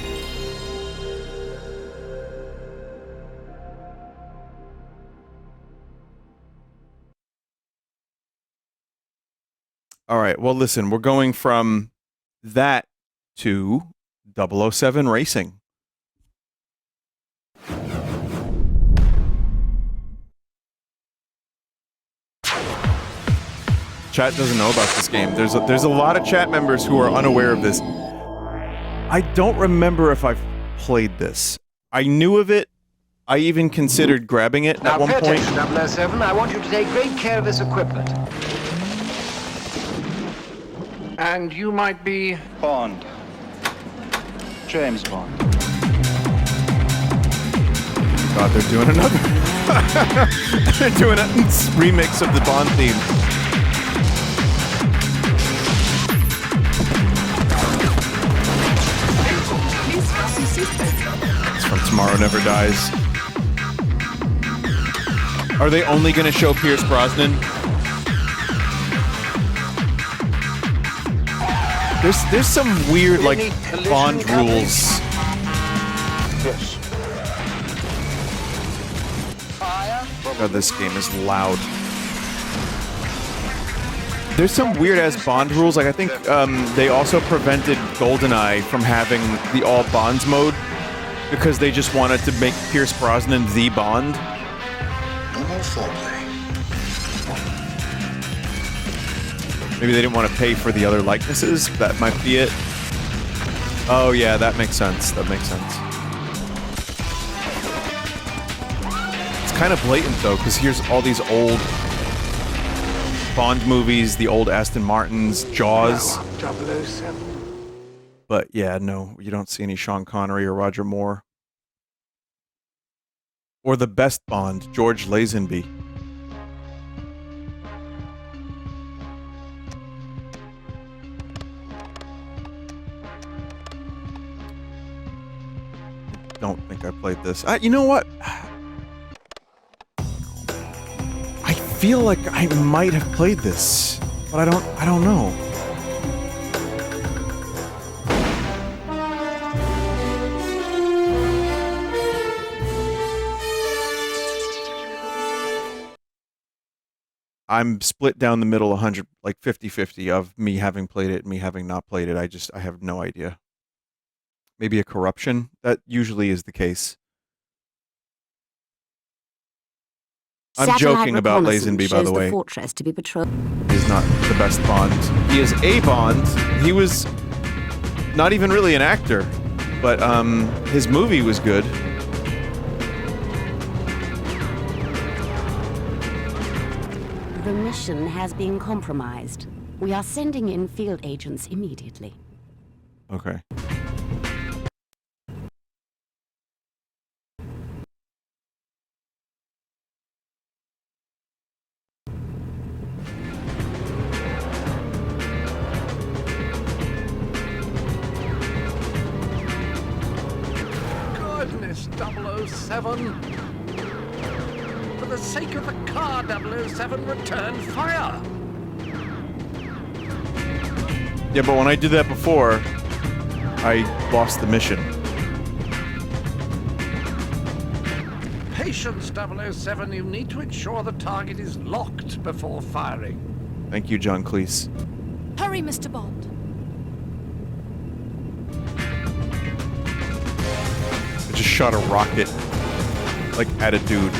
All right, well, listen, we're going from that to 007 Racing. Chat doesn't know about this game. There's a lot of chat members who are unaware of this. I don't remember if I've played this. I knew of it. I even considered grabbing it at one point. Now, 007, I want you to take great care of this equipment. And you might be... Bond. James Bond. God, they're doing another... they're doing a remix of the Bond theme. It's from Tomorrow Never Dies. Are they only going to show Pierce Brosnan? There's some weird, like, Bond rules. Yes. God, this game is loud. There's some weird-ass Bond rules. Like, I think they also prevented GoldenEye from having the all Bonds mode because they just wanted to make Pierce Brosnan the Bond. No more foreplay. Maybe they didn't want to pay for the other likenesses. That might be it. Oh, yeah, that makes sense. That makes sense. It's kind of blatant, though, because here's all these old Bond movies, the old Aston Martins, Jaws. 007. But, yeah, no, you don't see any Sean Connery or Roger Moore. Or the best Bond, George Lazenby. Don't think I played this. You know what? I feel like I might have played this, but I don't know. I'm split down the middle 100, like 50-50 of me having played it and me having not played it. I have no idea. Maybe a corruption. That usually is the case. I'm joking about Lazenby, by the way. Fortress to be patrolled. He's not the best Bond. He is a Bond. He was not even really an actor, but his movie was good. The mission has been compromised. We are sending in field agents immediately. Okay. Goodness, 007. For the sake of the car, 007, return fire. Yeah, but when I did that before, I lost the mission. Patience, 007. You need to ensure the target is locked before firing. Thank you, John Cleese. Hurry, Mr. Bond. I just shot a rocket, like, at a dude.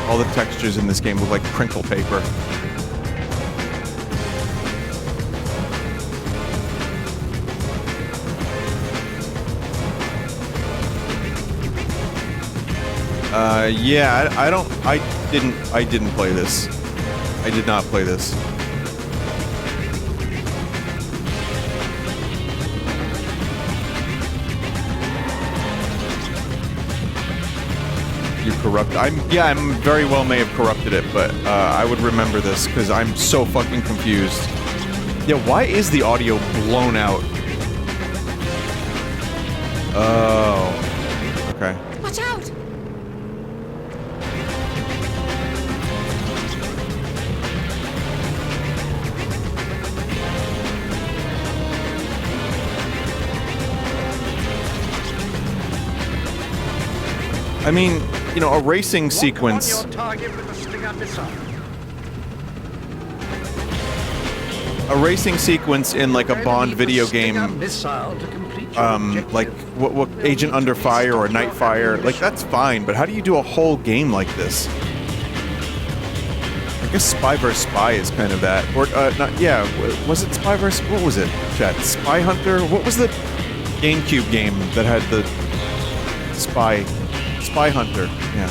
All the textures in this game look like crinkle paper. Yeah, I didn't play this. I did not play this. You corrupt. I'm very well may have corrupted it, but I would remember this because I'm so fucking confused. Yeah, why is the audio blown out? Oh. Okay. Watch out! I mean, you know, a racing sequence. On your target with a Stinger missile. A racing sequence in like a Bond video game, Missile to complete your like what Agent Under Fire or Night Fire, like that's fine. But how do you do a whole game like this? I guess Spy vs. Spy is kind of that, or not? Yeah, was it Spy vs. What was it? Chat Spy Hunter. What was the GameCube game that had the Spy Hunter? Yeah.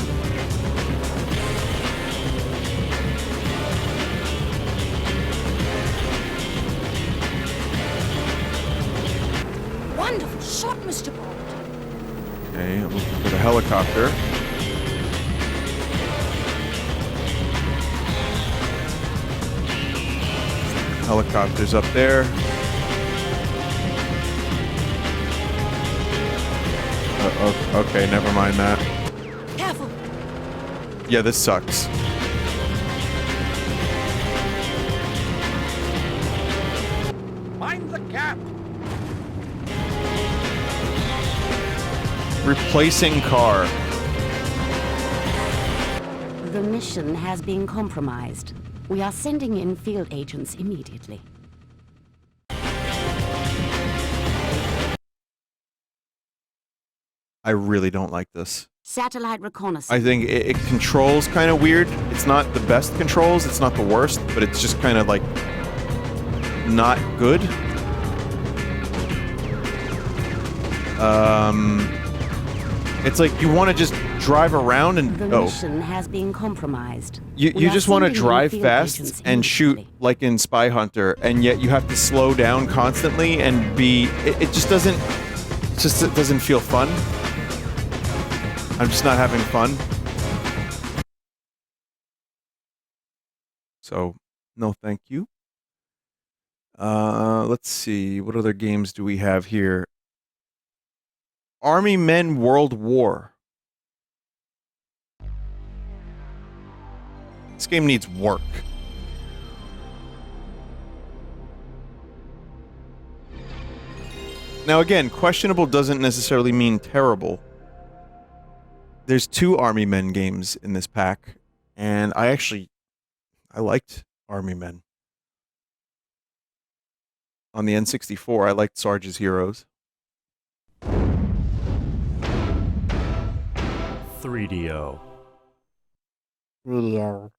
Wonderful shot, Mr. Bond. Okay, I'm looking for the helicopter. Helicopter's up there. Okay, never mind that. Careful. Yeah, this sucks. Mind the gap. Replacing car. The mission has been compromised. We are sending in field agents immediately. I really don't like this. Satellite reconnaissance. I think it controls kind of weird. It's not the best controls. It's not the worst, but it's just kind of like not good. It's like you want to just drive around and the mission has been compromised. You just want to drive fast and shoot like in Spy Hunter, and yet you have to slow down constantly and be. It just doesn't. It doesn't feel fun. I'm just not having fun. So, no thank you. Let's see. What other games do we have here? Army Men World War. This game needs work. Now again, questionable doesn't necessarily mean terrible. There's 2 Army Men games in this pack, and I liked Army Men. On the N64, I liked Sarge's Heroes. 3DO. Video.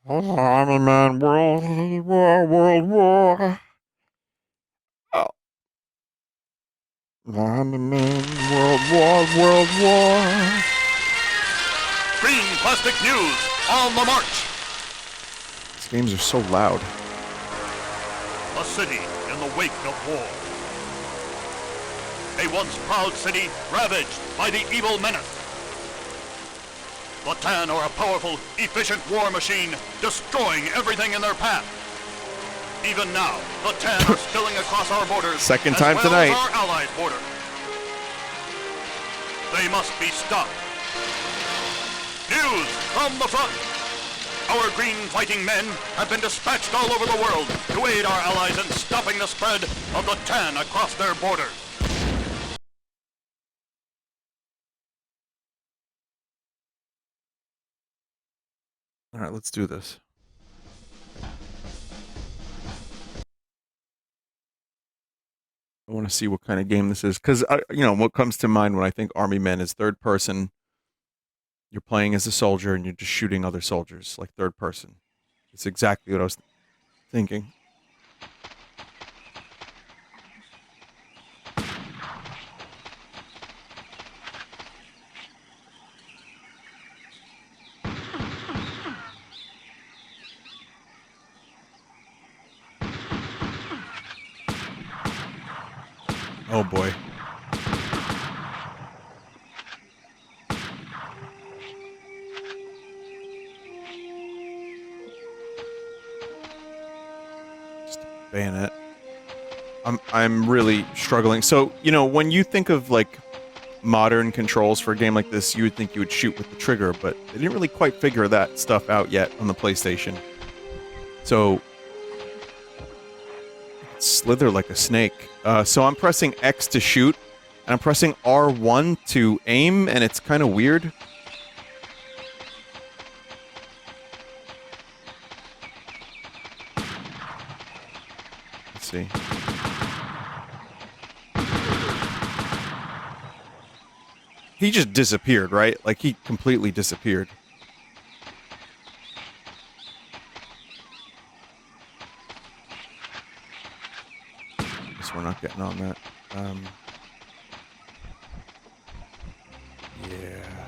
Army Man World War. Oh. Army Man World War. Green Plastic News on the march. These games are so loud. A city in the wake of war. A once proud city ravaged by the evil menace. The Tan are a powerful, efficient war machine, destroying everything in their path. Even now, the Tan are spilling across our borders. Second time as well tonight. as our allies' border. They must be stopped. News from the front. Our green fighting men have been dispatched all over the world to aid our allies in stopping the spread of the tan across their borders. All right, let's do this. I want to see what kind of game this is, because what comes to mind when I think Army Men is third person. You're playing as a soldier and you're just shooting other soldiers, like third person. It's exactly what I was thinking. Oh boy. Just a bayonet. I'm really struggling. So, when you think of like modern controls for a game like this, you would think you would shoot with the trigger, but they didn't really quite figure that stuff out yet on the PlayStation. So slither like a snake. So I'm pressing X to shoot, and I'm pressing R1 to aim, and it's kind of weird. Let's see. He just disappeared, right? Like, he completely disappeared. We're not getting on that. Yeah.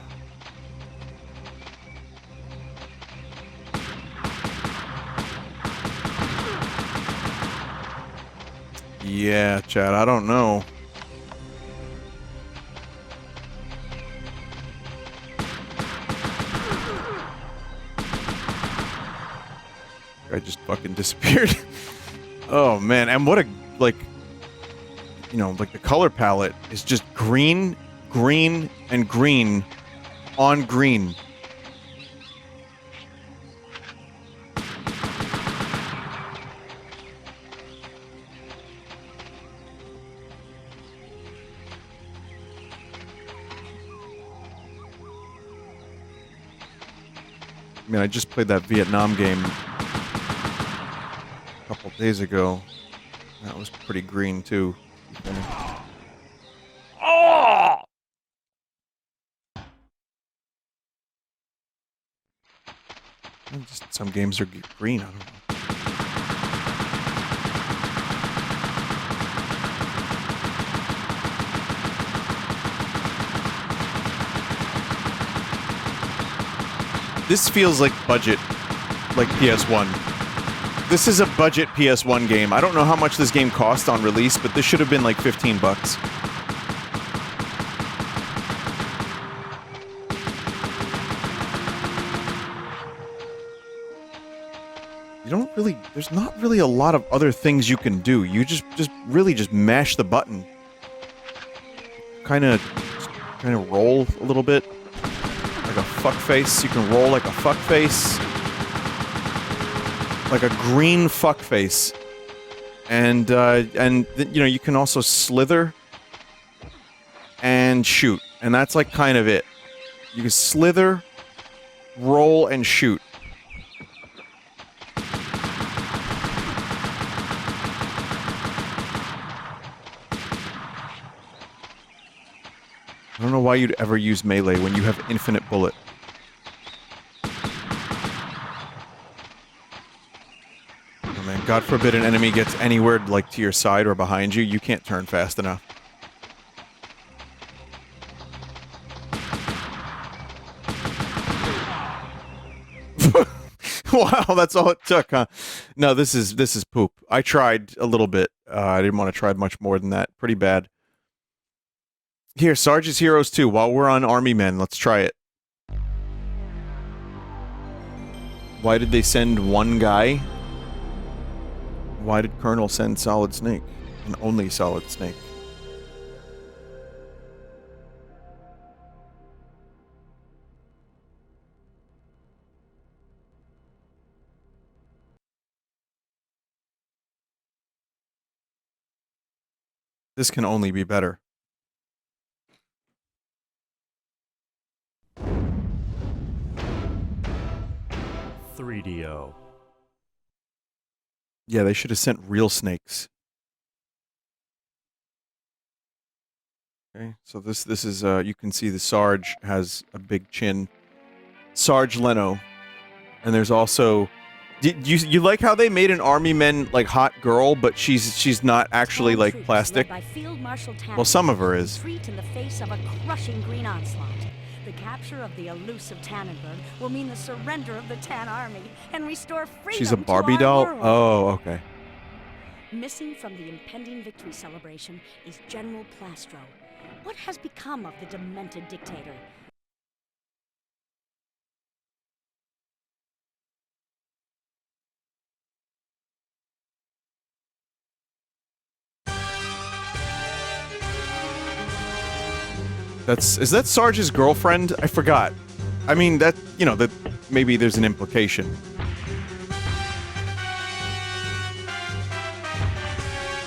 Yeah, Chad, I don't know. I just fucking disappeared. Oh, man. And what a, like the color palette is just green, green, and green on green. I mean, I just played that Vietnam game a couple days ago. That was pretty green, too. Oh! Just some games are green, I don't know. This feels like budget, like PS1. This is a budget PS1 game. I don't know how much this game cost on release, but this should have been like $15. You don't really, there's not really a lot of other things you can do. You just really just mash the button. Kind of roll a little bit. Like a fuck face. You can roll like a fuck face. Like a green fuck face. And you can also slither and shoot. And that's like kind of it. You can slither, roll, and shoot. I don't know why you'd ever use melee when you have infinite bullet. Oh man, God forbid an enemy gets anywhere like to your side or behind you, you can't turn fast enough. Wow, that's all it took, huh? No, this is poop. I tried a little bit. I didn't want to try much more than that. Pretty bad. Here, Sarge's Heroes 2. While we're on Army Men, let's try it. Why did they send one guy? Why did Colonel send Solid Snake? And only Solid Snake? This can only be better. .3DO. Yeah, they should have sent real snakes. Okay, so this is you can see the Sarge has a big chin. Sarge Leno. And there's also you like how they made an army men like hot girl, but she's not actually like plastic. Well, some of her is. Retreat in the face of a crushing green onslaught. The capture of the elusive Tannenberg will mean the surrender of the Tan Army and restore freedom. She's a to Barbie our doll? world. Oh, okay. Missing from the impending victory celebration is General Plastro. What has become of the demented dictator? Is that Sarge's girlfriend? I forgot. I mean, that, you know, that maybe there's an implication.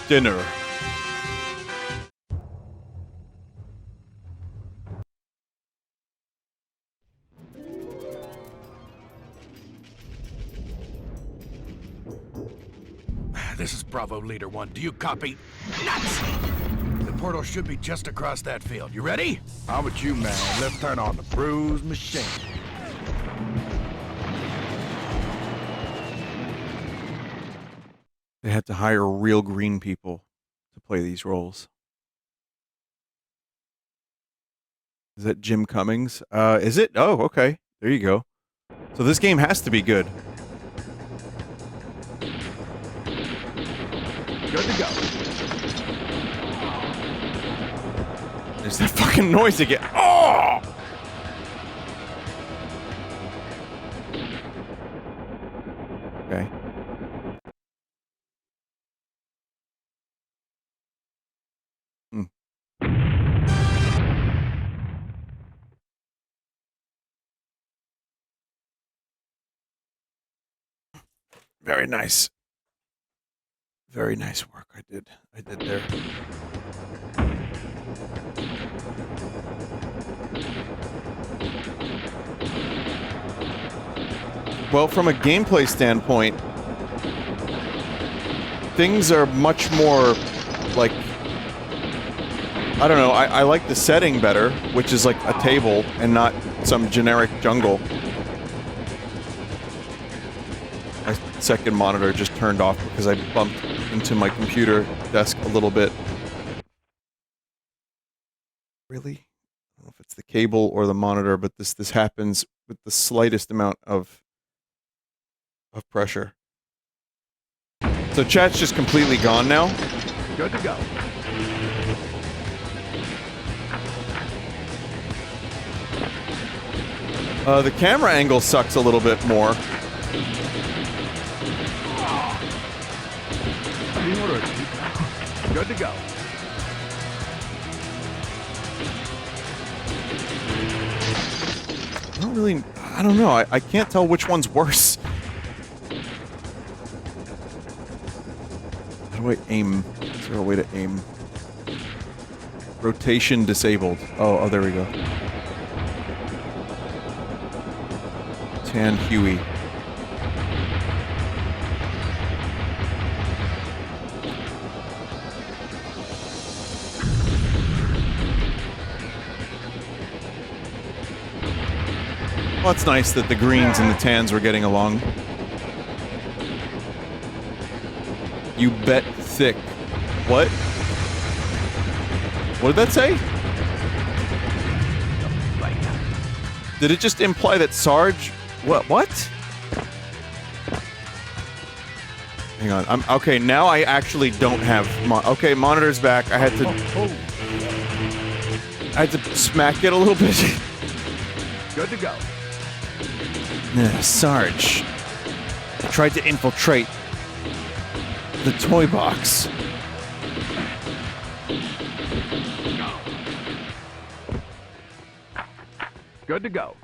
Dinner. This is Bravo Leader 1. Do you copy? Nuts! The portal should be just across that field. You ready? How about you, man? Let's turn on the bruise machine. They had to hire real green people to play these roles. Is that Jim Cummings? Is it? Oh, okay. There you go. So this game has to be good. Good to go. There's that fucking noise again. Oh! Okay. Very nice. Very nice work I did there. Well, from a gameplay standpoint, things are much more like, I don't know, I like the setting better, which is like a table and not some generic jungle. My second monitor just turned off because I bumped into my computer desk a little bit. Really? I don't know if it's the cable or the monitor, but this happens with the slightest amount of pressure. So chat's just completely gone now. Good to go. The camera angle sucks a little bit more. Good to go. I don't know. I can't tell which one's worse. How do I aim? Is there a way to aim? Rotation disabled. Oh, there we go. Tan Huey. Well, it's nice that the greens and the tans were getting along. You bet thick. What? What did that say? Did it just imply that Sarge... What? Hang on. Okay, now I actually don't have... okay, monitor's back. I had to smack it a little bit. Good to go. Sarge tried to infiltrate the toy box. Good to go.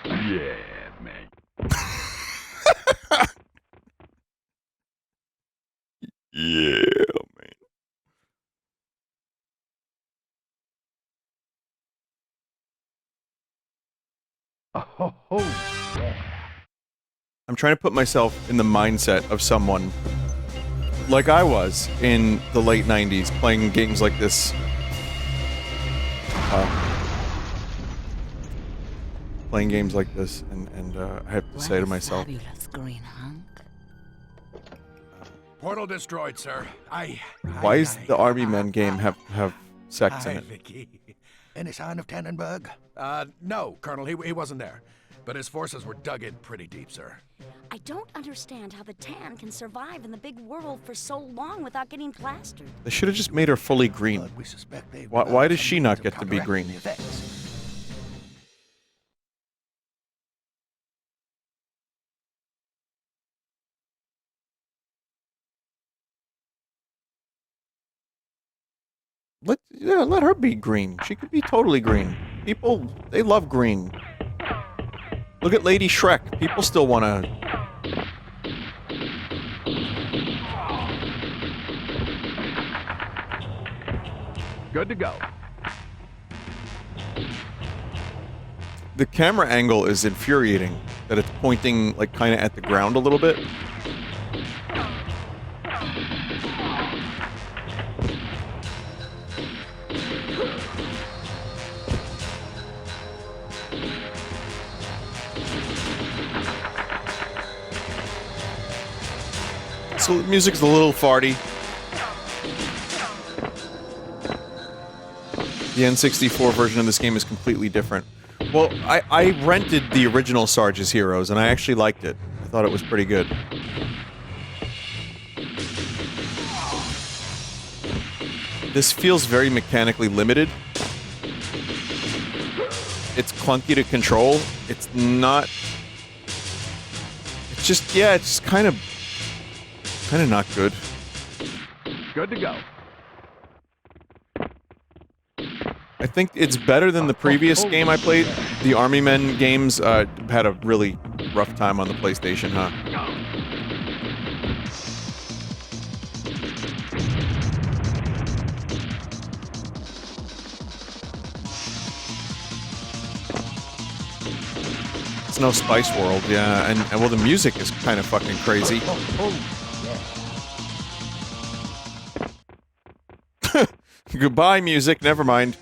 Yeah, man. Yeah, man. I'm trying to put myself in the mindset of someone like I was in the late 90s playing games like this. Playing games like this, and I have to say to myself, green hunk. Portal destroyed, sir. why is the Army Men game have sex in it? Vicky. Any sign of Tannenberg? No, Colonel. He wasn't there. But his forces were dug in pretty deep, sir. I don't understand how the tan can survive in the big world for so long without getting plastered. They should have just made her fully green. We suspect they Why does she not get to be green? The effects. Let her be green. She could be totally green. People, they love green. Look at Lady Shrek. People still want to... Good to go. The camera angle is infuriating. That it's pointing, like, kind of at the ground a little bit. So the music's a little farty. The N64 version of this game is completely different. Well, I rented the original Sarge's Heroes, and I actually liked it. I thought it was pretty good. This feels very mechanically limited. It's clunky to control. It's not... It's just, yeah, it's just kind of not good. Good to go. I think it's better than the previous game I played. The Army Men games had a really rough time on the PlayStation, huh? It's no Spice World, yeah, and well, the music is kind of fucking crazy. Goodbye, music. Never mind.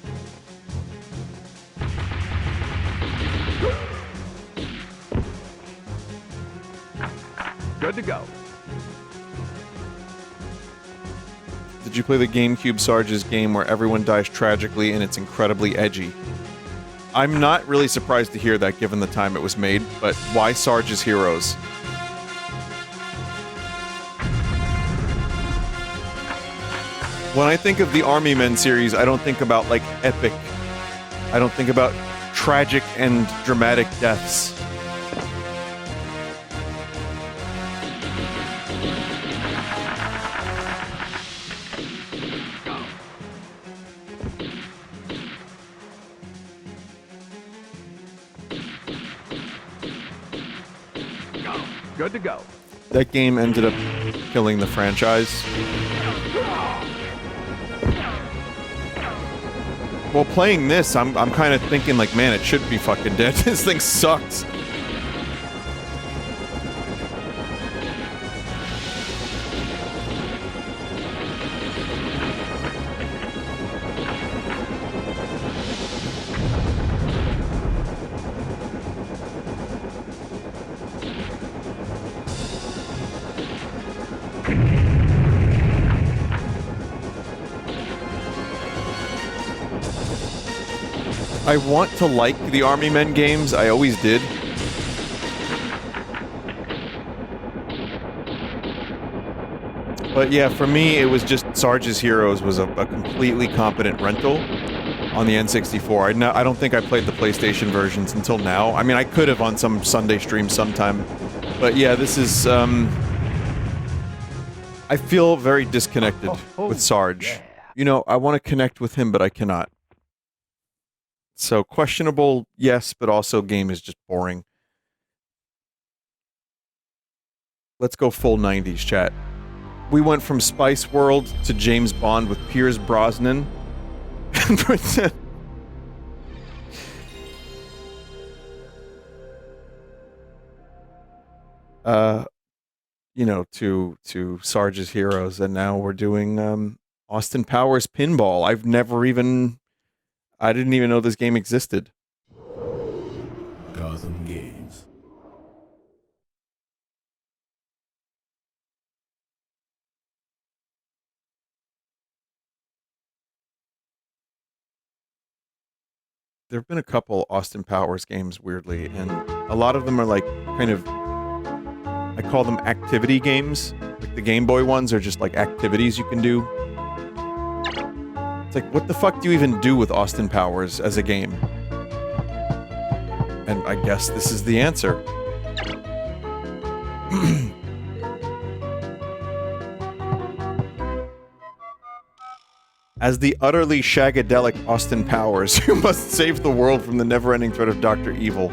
Good to go. Did you play the GameCube Sarge's game where everyone dies tragically and it's incredibly edgy? I'm not really surprised to hear that given the time it was made, but why Sarge's Heroes? When I think of the Army Men series, I don't think about, like, epic. I don't think about tragic and dramatic deaths. Good to go. That game ended up killing the franchise. Well, playing this, I'm kind of thinking like, man, it should be fucking dead. This thing sucks. I want to like the Army Men games. I always did. But yeah, for me, it was just Sarge's Heroes was a completely competent rental on the N64. I don't think I played the PlayStation versions until now. I mean, I could have on some Sunday stream sometime. But yeah, this is... I feel very disconnected with Sarge. Yeah. You know, I want to connect with him, but I cannot. So, questionable, yes, but also game is just boring. Let's go full 90s, chat. we went from Spice World to James Bond with Pierce Brosnan. You know, to Sarge's Heroes, and now we're doing Austin Powers Pinball. I didn't even know this game existed. Gotham Games. There have been a couple Austin Powers games, weirdly, and a lot of them are like kind of, I call them activity games. Like the Game Boy ones are just like activities you can do. It's like, what the fuck do you even do with Austin Powers as a game? And I guess this is the answer. As the utterly shagadelic Austin Powers, you must save the world from the never-ending threat of Dr. Evil.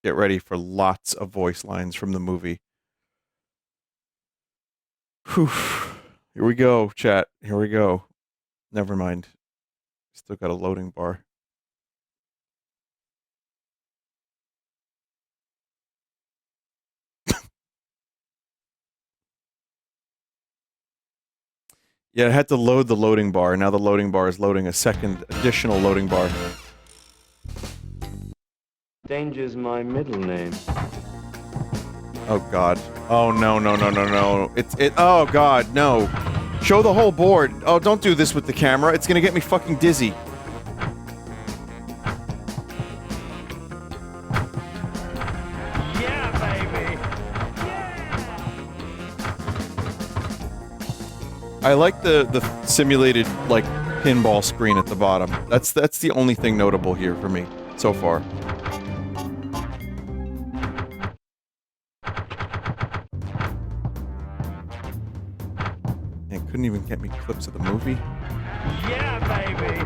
Get ready for lots of voice lines from the movie. Whew. Here we go, chat. Here we go. Never mind. Still got a loading bar. Yeah, I had to load the loading bar. Now the loading bar is loading a second additional loading bar. Danger's my middle name. Oh god. Oh no. Oh god, no. Show the whole board. Oh, don't do this with the camera. It's gonna get me fucking dizzy. Yeah, baby. I like the simulated like pinball screen at the bottom. That's the only thing notable here for me so far. And couldn't even get me clips of the movie. Yeah, baby.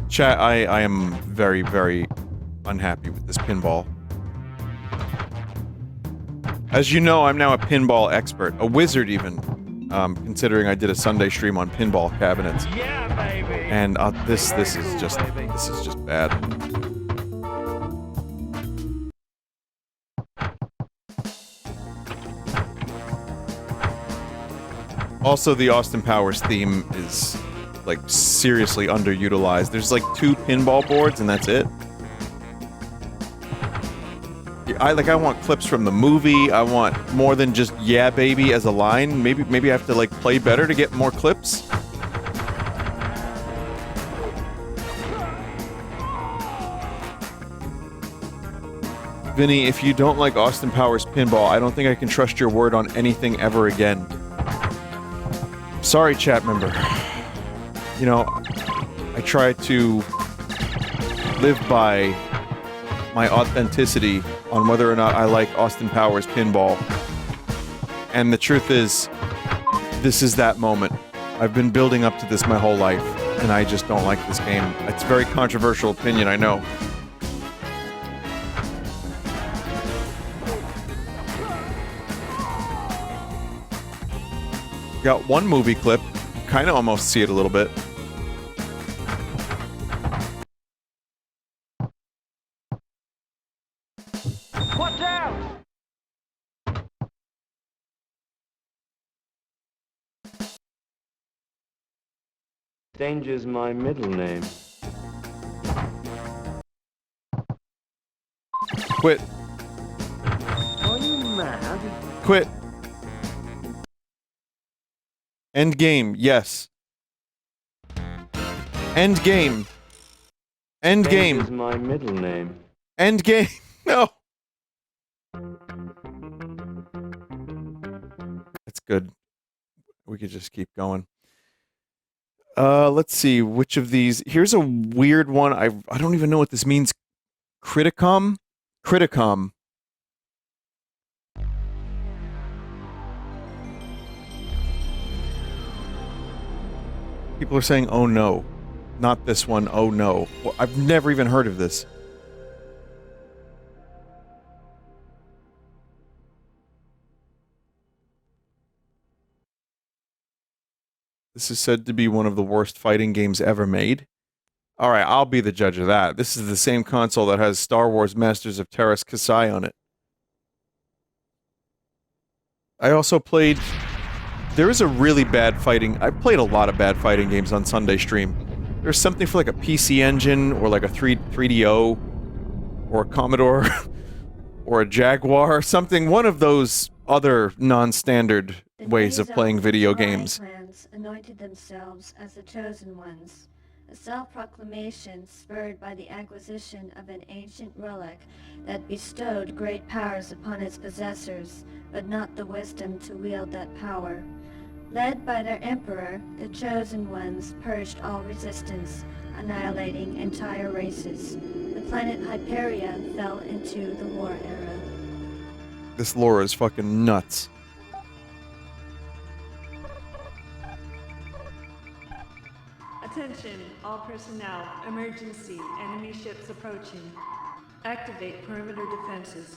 Chat, I am very, very unhappy with this pinball. As you know, I'm now a pinball expert, a wizard even, considering I did a Sunday stream on pinball cabinets. Yeah, baby. And this is just bad. Also, the Austin Powers theme is like seriously underutilized. There's like 2 pinball boards and that's it. I want clips from the movie. I want more than just "yeah baby" as a line. Maybe I have to like play better to get more clips. Vinny, if you don't like Austin Powers Pinball, I don't think I can trust your word on anything ever again. Sorry, chat member. You know, I try to live by my authenticity on whether or not I like Austin Powers Pinball. And the truth is, this is that moment. I've been building up to this my whole life, and I just don't like this game. It's a very controversial opinion, I know. Got one movie clip. Kind of almost see it a little bit. Watch out! Danger's my middle name. Quit. Are you mad? Quit. End game, yes. End game. End game. Danger's my middle name. End game. No. good. We could just keep going. Let's see which of these. Here's a weird one. I don't even know what this means. Criticom. People are saying, "Oh no, not this one." Oh no. Well, I've never even heard of this. This is said to be one of the worst fighting games ever made. Alright, I'll be the judge of that. This is the same console that has Star Wars Masters of Terras Kasai on it. I also played... There is a really bad fighting... I played a lot of bad fighting games on Sunday stream. There's something for like a PC Engine, or like a 3DO, or a Commodore, or a Jaguar, something. One of those other non-standard ways of playing video games. Anointed themselves as the chosen ones, a self-proclamation spurred by the acquisition of an ancient relic that bestowed great powers upon its possessors, but not the wisdom to wield that power. Led by their emperor, the chosen ones purged all resistance, annihilating entire races. The planet Hyperia fell into the war era. This lore is fucking nuts. Attention, all personnel. Emergency. Enemy ships approaching. Activate perimeter defenses.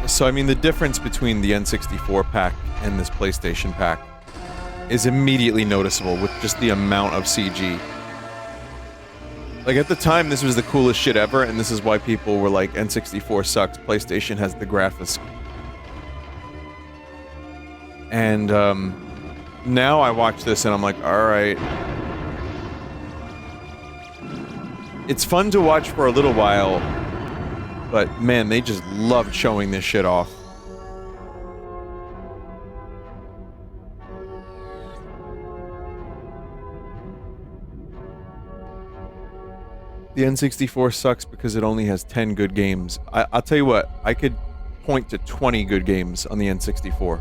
So, I mean, the difference between the N64 pack and this PlayStation pack is immediately noticeable with just the amount of CG. Like, at the time, this was the coolest shit ever, and this is why people were like, N64 sucks, PlayStation has the graphics. And, now I watch this and I'm like, alright. It's fun to watch for a little while, but man, they just loved showing this shit off. The N64 sucks because it only has 10 good games. I'll tell you what, I could point to 20 good games on the N64.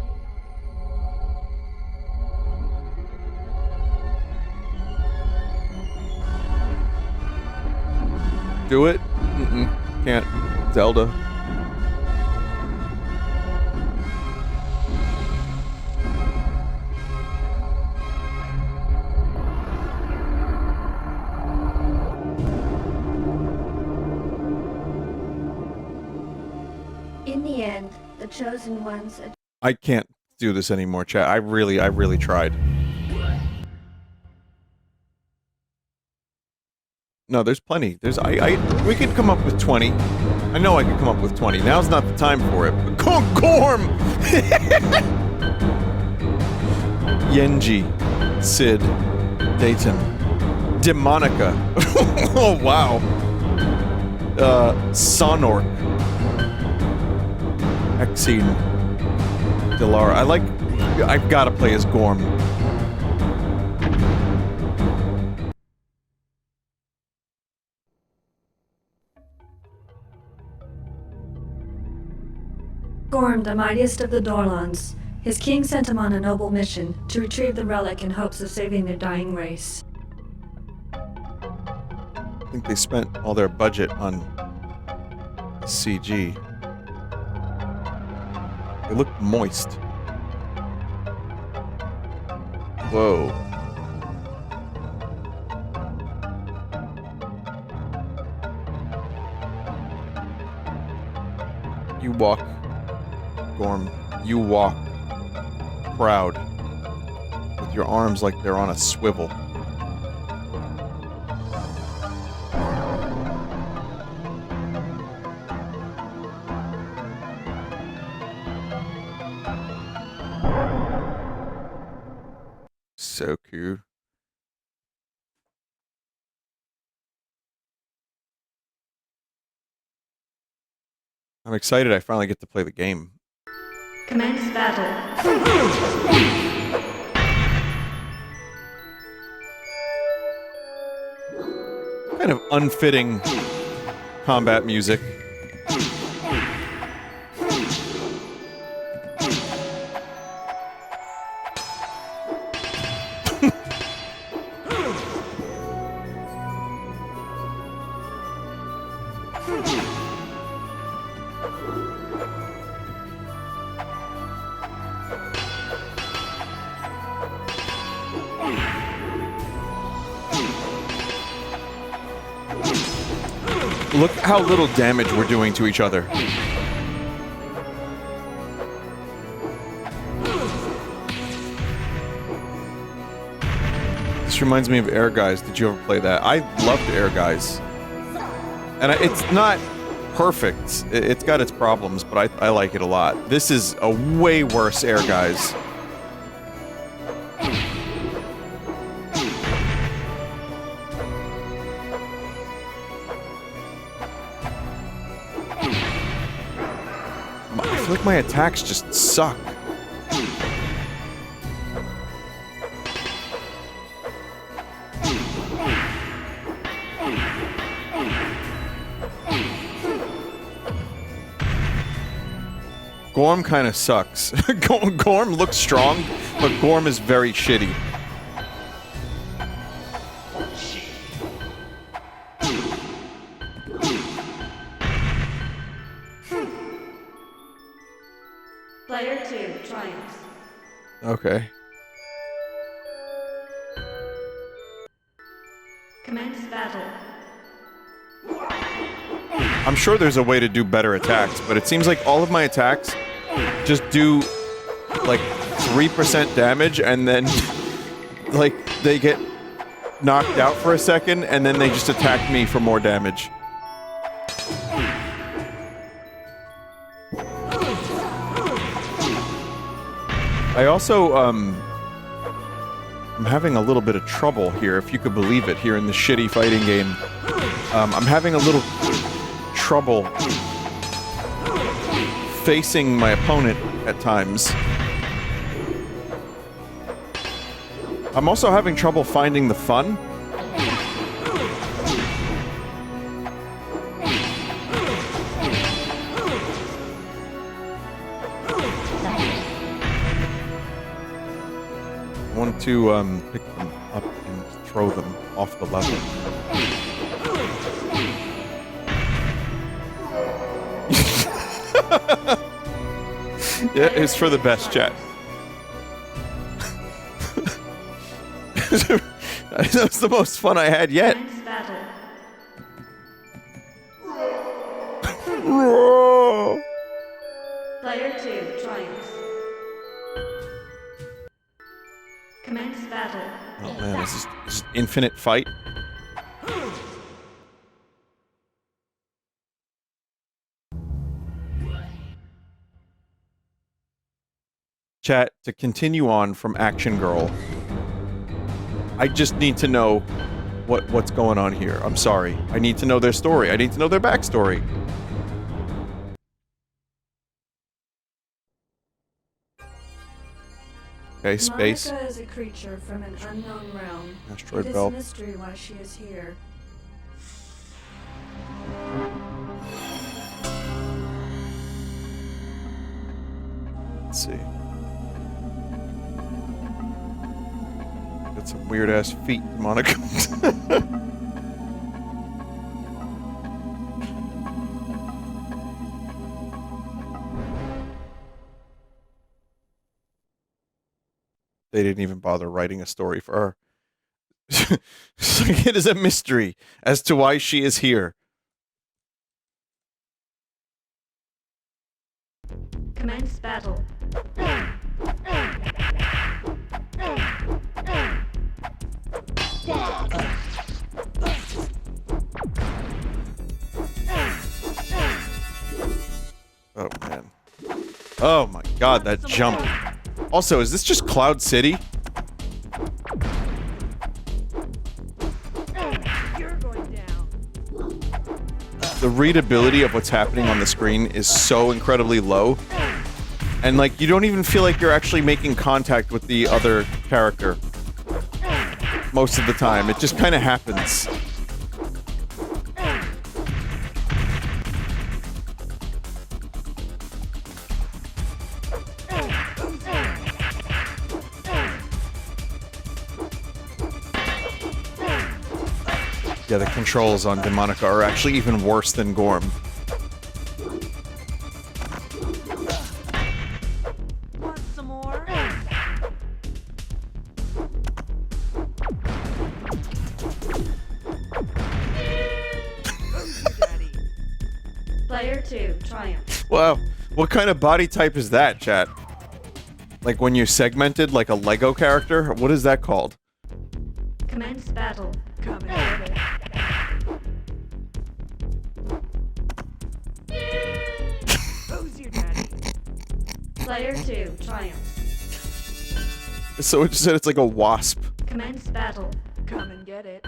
Do it? Can't. Zelda. In the end, the chosen ones... I can't do this anymore, chat. I really tried. No, there's plenty. We could come up with 20. I know I could come up with 20. Now's not the time for it. But Gorm! Yenji. Sid. Dayton. Demonica. Oh, wow. Sonork. Exene. Delara. I've gotta play as Gorm. Gorm, the mightiest of the Dorlons. His king sent him on a noble mission to retrieve the relic in hopes of saving their dying race. I think they spent all their budget on CG. They look moist. Whoa. You walk, Gorm. You walk proud, with your arms like they're on a swivel. So cute. I'm excited I finally get to play the game. Commence battle. kind of unfitting combat music. Look how little damage we're doing to each other. This reminds me of Air Guys. Did you ever play that? I loved Air Guys. And it's not perfect. It's got its problems, but I like it a lot. This is a way worse Air Guys. I feel like my attacks just suck. Gorm kind of sucks. Gorm looks strong, but Gorm is very shitty. Player 2 triumphs. Okay. Commence battle. I'm sure there's a way to do better attacks, but it seems like all of my attacks just do like 3% damage and then like they get knocked out for a second and then they just attack me for more damage. I also, I'm having a little bit of trouble here, if you could believe it, here in the shitty fighting game. I'm having a little trouble facing my opponent at times. I'm also having trouble finding the fun. I want to pick them up and throw them off the level. Yeah, it's for the best, chat. That's the most fun I had yet. Player 2 triumphs. Commence battle. Oh man, this is infinite fight. Chat, to continue on from Action Girl, I just need to know what's going on here. I'm sorry. I need to know their story. I need to know their backstory. Okay, space. Monica is a creature from an unknown realm. Asteroid It is belt. a mystery why she is here. Let's see. Got some weird ass feet, Monica. They didn't even bother writing a story for her. It is a mystery as to why she is here. Commence battle. Oh man. Oh my god, that jump. Also, is this just Cloud City? The readability of what's happening on the screen is so incredibly low. And like, you don't even feel like you're actually making contact with the other character. Most of the time. It just kind of happens. Yeah, the controls on Demonica are actually even worse than Gorm. Want some more? Player 2, Triumph. Wow, what kind of body type is that, chat? Like when you're segmented like a Lego character? What is that called? Commence battle. Come and get it. Who's your daddy? Player 2, Triumph. So it just said it's like a wasp. Commence battle. Come and get it.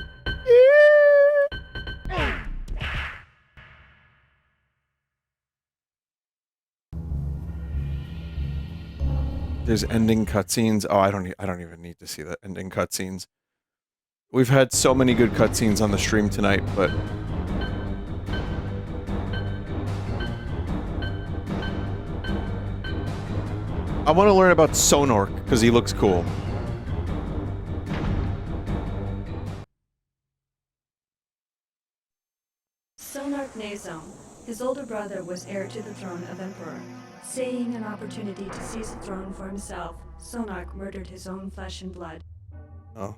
There's ending cutscenes. Oh, I don't even need to see the ending cutscenes. We've had so many good cutscenes on the stream tonight, but I want to learn about Sonork because he looks cool. Sonark Nazome. His older brother was heir to the throne of Emperor. Seeing an opportunity to seize the throne for himself, Sonark murdered his own flesh and blood. Oh.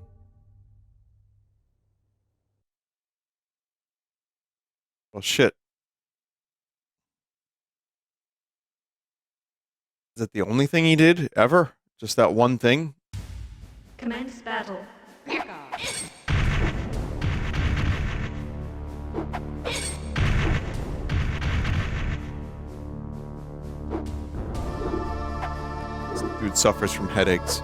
Well, shit. Is that the only thing he did ever? Just that one thing? Commence battle. This dude suffers from headaches.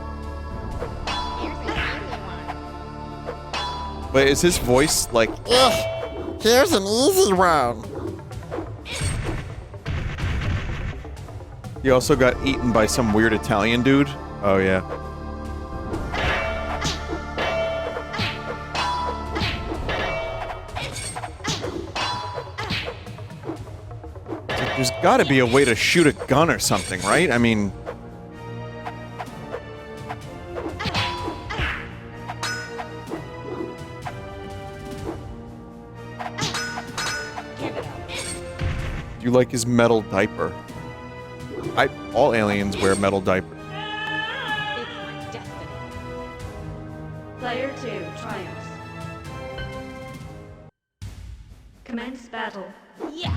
Wait, is his voice like... Ugh, here's an easy one. He also got eaten by some weird Italian dude? Oh, yeah. There's gotta be a way to shoot a gun or something, right? I mean... You like his metal diaper. All aliens wear metal diapers. Player 2 triumphs. Commence battle. Yeah.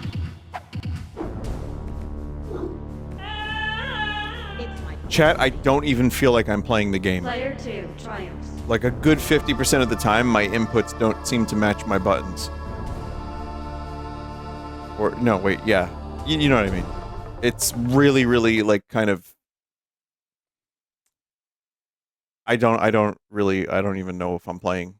Chat, I don't even feel like I'm playing the game. Player 2 triumphs. Like a good 50% of the time, my inputs don't seem to match my buttons. Or, no, wait, yeah. You know what I mean. It's really, really, like, kind of... I don't even know if I'm playing.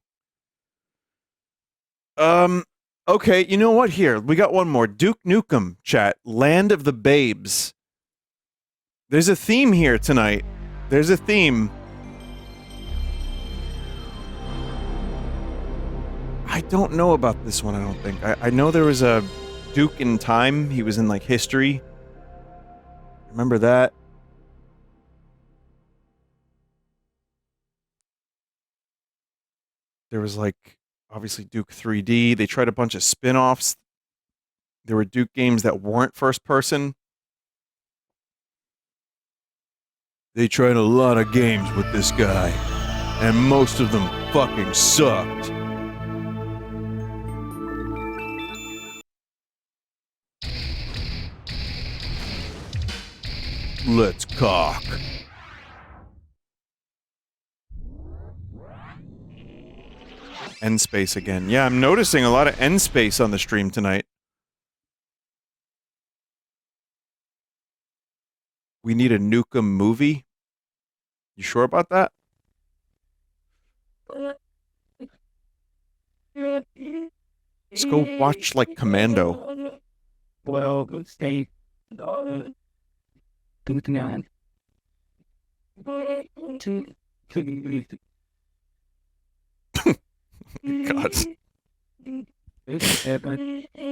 Okay, you know what? Here, we got one more. Duke Nukem, chat. Land of the Babes. There's a theme here tonight. There's a theme. I don't know about this one, I don't think. I know there was a Duke in Time. He was in, like, history. Remember that? There was, like, obviously Duke 3D. They tried a bunch of spin-offs. There were Duke games that weren't first-person. They tried a lot of games with this guy, and most of them fucking sucked. Let's cock. End space again. Yeah, I'm noticing a lot of end space on the stream tonight. We need a Nukem movie? You sure about that? Let's go watch, like, Commando. Well, stay. God.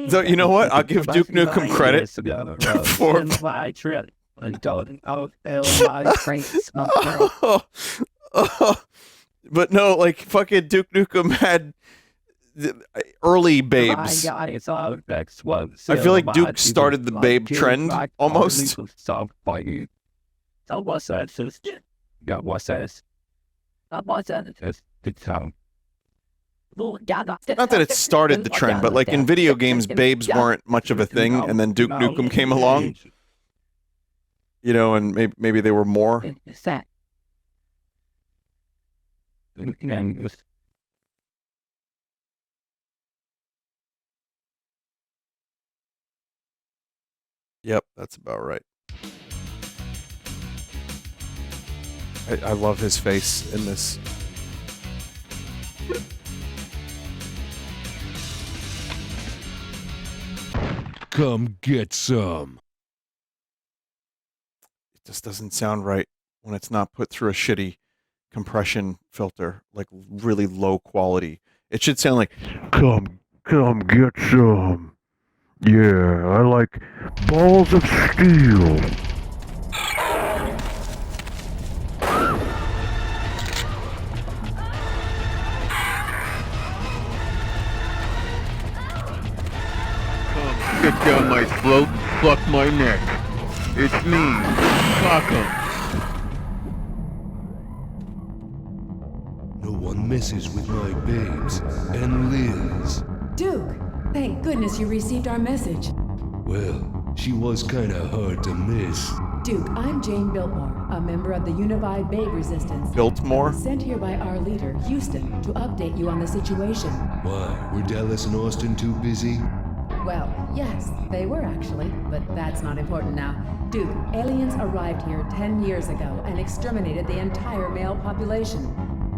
So, you know what? I'll give Duke Nukem credit for... But no, like, fucking Duke Nukem had early babes. I feel like Duke started the babe trend almost. Not that it started the trend, but like in video games, babes weren't much of a thing, and then Duke Nukem came along. You know, and maybe they were more. Yep, that's about right. I love his face in this. Come get some. It just doesn't sound right when it's not put through a shitty compression filter, like really low quality. It should sound like, Come get some. Yeah, I like balls of steel. Get down my throat, fuck my neck. It's me, Cock'em. No one messes with my babes and Liz. Duke, thank goodness you received our message. Well, she was kinda hard to miss. Duke, I'm Jane Biltmore, a member of the Unified Babe Resistance. Biltmore? I was sent here by our leader, Houston, to update you on the situation. Why, were Dallas and Austin too busy? Well, yes, they were actually, but that's not important now. Duke, aliens arrived here 10 years ago and exterminated the entire male population.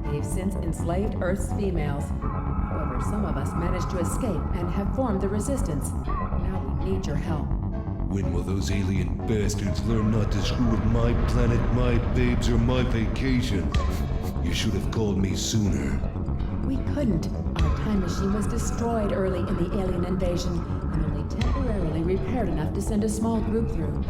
They've since enslaved Earth's females. However, some of us managed to escape and have formed the resistance. Now we need your help. When will those alien bastards learn not to screw with my planet, my babes, or my vacation? You should have called me sooner. We couldn't. Our time machine was destroyed early in the alien invasion and only temporarily repaired enough to send a small group through.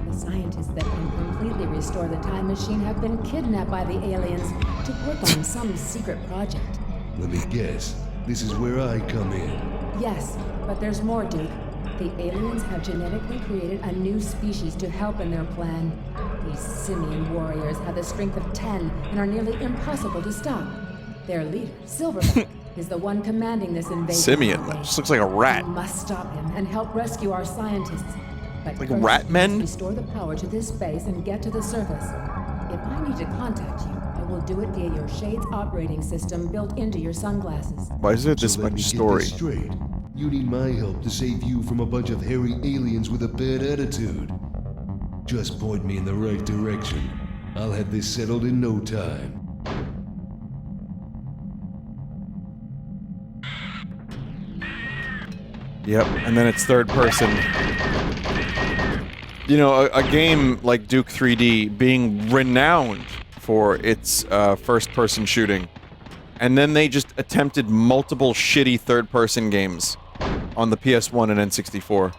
The scientists that can completely restore the time machine have been kidnapped by the aliens to work on some secret project. Let me guess. This is where I come in. Yes, but there's more, Duke. The aliens have genetically created a new species to help in their plan. These simian warriors have the strength of 10 and are nearly impossible to stop. Their leader, Silverback, is the one commanding this invasion. Simian. Just looks like a rat. We must stop him and help rescue our scientists. But like first, rat men? Restore the power to this base and get to the surface. If I need to contact you, I will do it via your Shade's operating system built into your sunglasses. Why is there this So let much me get story? this straight. You need my help to save you from a bunch of hairy aliens with a bad attitude. Just point me in the right direction. I'll have this settled in no time. Yep, and then it's third person. You know, a game like Duke 3D being renowned for its first-person shooting, and then they just attempted multiple shitty third-person games on the PS1 and N64.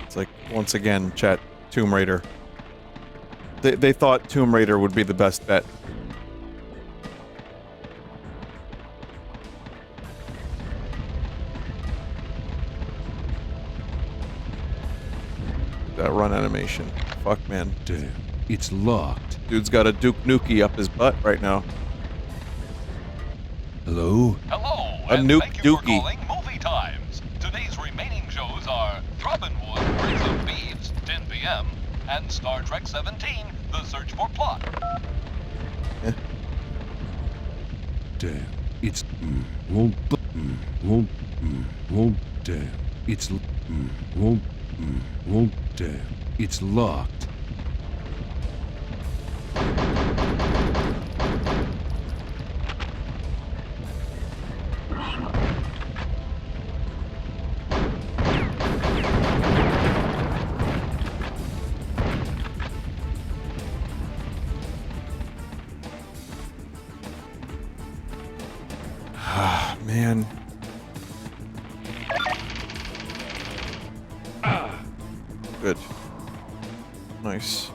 It's like, once again, chat, Tomb Raider. They thought Tomb Raider would be the best bet. That run animation. Fuck, man. Damn, it's locked. Dude's got a Duke Nukem up his butt right now. Hello? Hello, A and Nuke thank you for Dookie. calling Movie Times. Today's remaining shows are Throbbinwood, Prince of Thieves, 10 p.m., and Star Trek 17, The Search for Plot. Damn, it's damn, it's damn, it's locked. Ah, man. Good. Nice.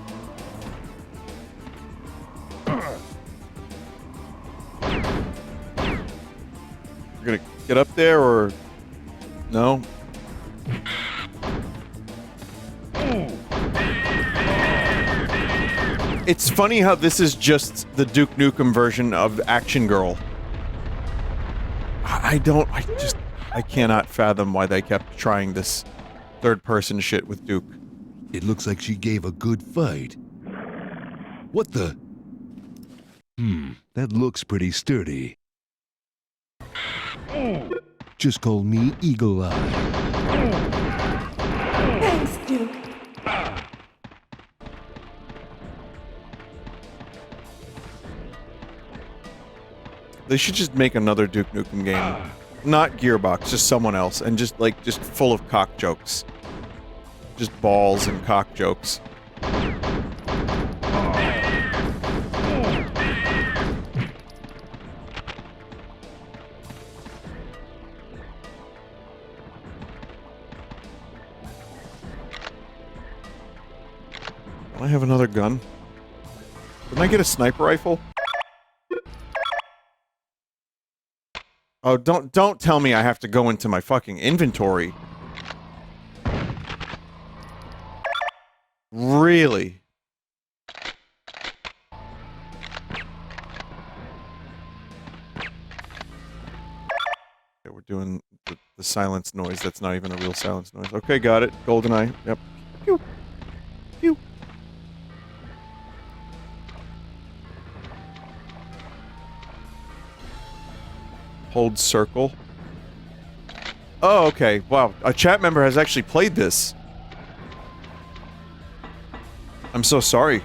We're gonna get up there or no? It's funny how this is just the Duke Nukem version of Action Girl. I cannot fathom why they kept trying this third-person shit with Duke. It looks like she gave a good fight. What the? That looks pretty sturdy. Just call me Eagle Eye. Thanks, Duke. They should just make another Duke Nukem game. Not Gearbox, just someone else, and just full of cock jokes. Just balls and cock jokes. I have another gun. Didn't I get a sniper rifle? Oh, don't tell me I have to go into my fucking inventory. Really? Okay, we're doing the silence noise. That's not even a real silence noise. Okay, got it. GoldenEye. Yep. Pew. Pew. Hold circle. Oh, okay. Wow. A chat member has actually played this. I'm so sorry.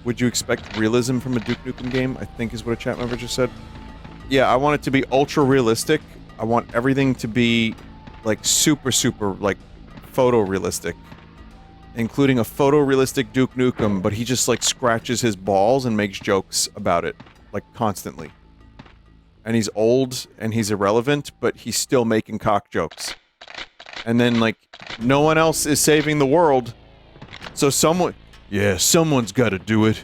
Would you expect realism from a Duke Nukem game? I think is what a chat member just said. Yeah, I want it to be ultra realistic. I want everything to be like super, like photorealistic. Including a photorealistic Duke Nukem, but he just like scratches his balls and makes jokes about it, like constantly. And he's old and he's irrelevant, but he's still making cock jokes. And then like, no one else is saving the world, so someone's gotta do it.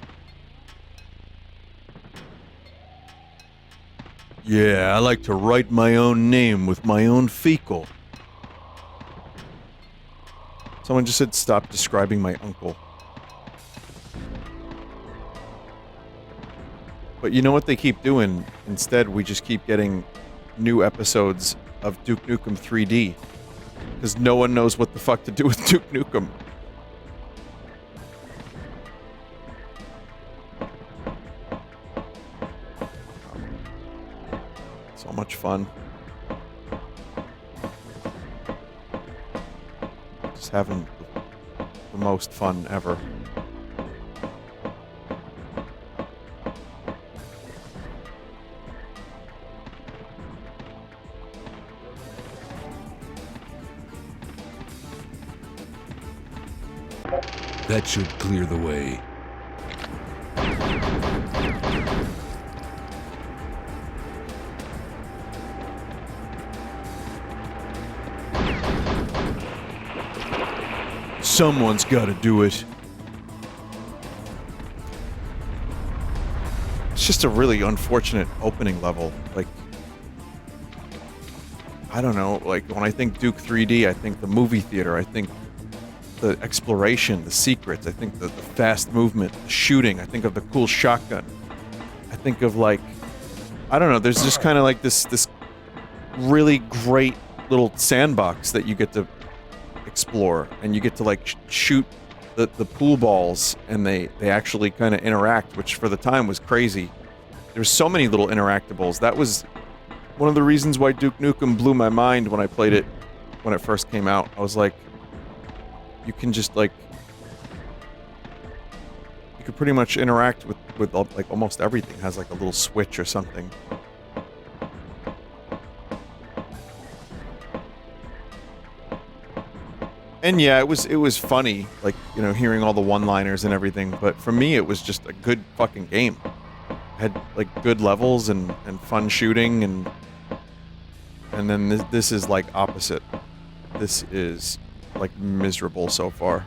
Yeah, I like to write my own name with my own fecal. Someone just said stop describing my uncle. But you know what they keep doing? Instead, we just keep getting new episodes of Duke Nukem 3D. Because no one knows what the fuck to do with Duke Nukem. So much fun. Just having the most fun ever. That should clear the way. Someone's gotta do it. It's just a really unfortunate opening level. Like, I don't know, like when I think Duke 3D, I think the movie theater, I think the exploration, the secrets, I think the fast movement, the shooting, I think of the cool shotgun. I think of like, I don't know, there's just kind of like this really great little sandbox that you get to explore, and you get to like shoot the pool balls, and they actually kind of interact, which for the time was crazy. There's so many little interactables. That was one of the reasons why Duke Nukem blew my mind when I played it when it first came out. I was like, you can just like, you could pretty much interact with like almost everything. It has like a little switch or something. And yeah, it was funny, like, you know, hearing all the one-liners and everything, but for me it was just a good fucking game. It had like good levels and fun shooting, and then this is like opposite. This is like miserable so far.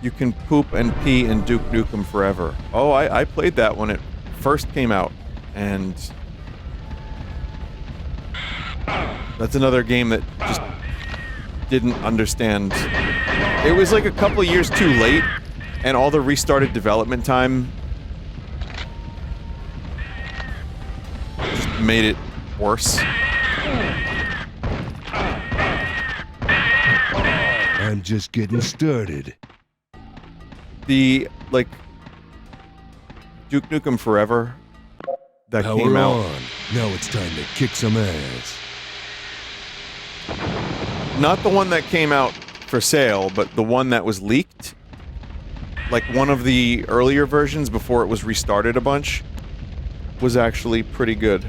You can poop and pee in Duke Nukem Forever. Oh, I played that when it first came out, and that's another game that just didn't understand. It was like a couple of years too late, and all the restarted development time just made it worse. I'm just getting started. The, like, Duke Nukem Forever that came out. On. Now it's time to kick some ass. Not the one that came out for sale, but the one that was leaked. Like, one of the earlier versions before it was restarted a bunch was actually pretty good.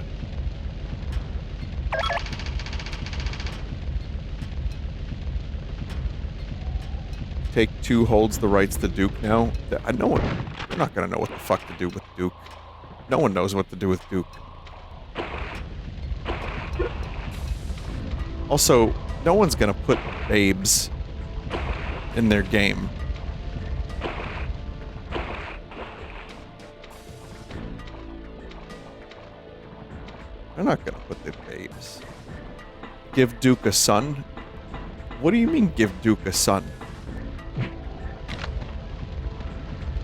Take-Two holds the rights to Duke now. They're not gonna know what the fuck to do with Duke. No one knows what to do with Duke. Also, no one's gonna put babes in their game. They're not gonna put the babes. Give Duke a son? What do you mean, give Duke a son?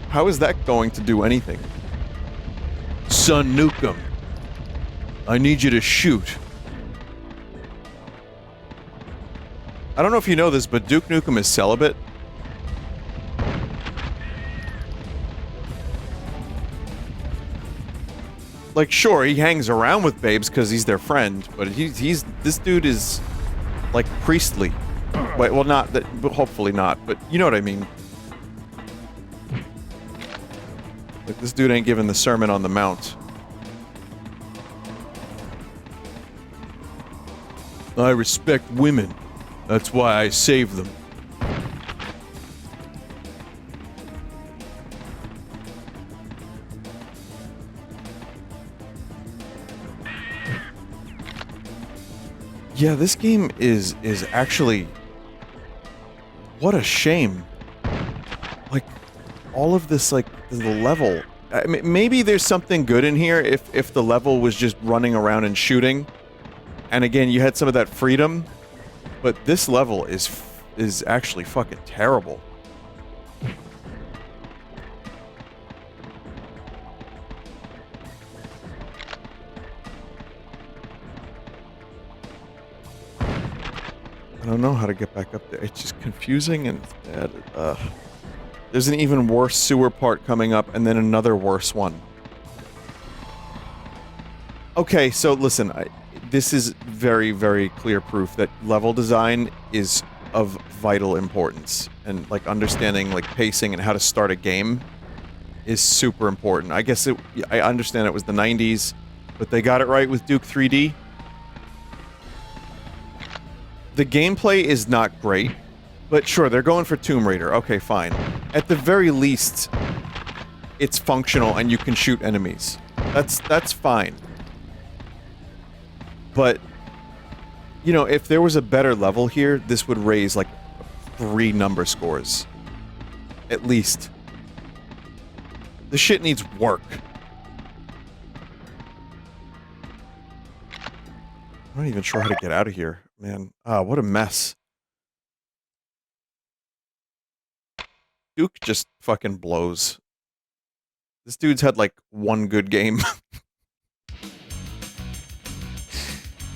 How is that going to do anything? Son Nukem, I need you to shoot. I don't know if you know this, but Duke Nukem is celibate. Like, sure, he hangs around with babes because he's their friend, but this dude is, like, priestly. Wait, well, not that, hopefully not, but you know what I mean. Like, this dude ain't giving the Sermon on the Mount. I respect women. That's why I save them. Yeah, this game is actually... What a shame. Like, all of this, like, the level... I mean, maybe there's something good in here if the level was just running around and shooting. And again, you had some of that freedom. But this level is actually fucking terrible. I don't know how to get back up there. It's just confusing and there's an even worse sewer part coming up and then another worse one. Okay, so listen, this is very, very clear proof that level design is of vital importance. And, like, understanding, like, pacing and how to start a game is super important. I guess I understand it was the 90s, but they got it right with Duke 3D. The gameplay is not great, but sure, they're going for Tomb Raider. Okay, fine. At the very least, it's functional and you can shoot enemies. That's fine. But, you know, if there was a better level here, this would raise, like, 3 number scores. At least. The shit needs work. I'm not even sure how to get out of here, man. Ah, what a mess. Duke just fucking blows. This dude's had, like, one good game.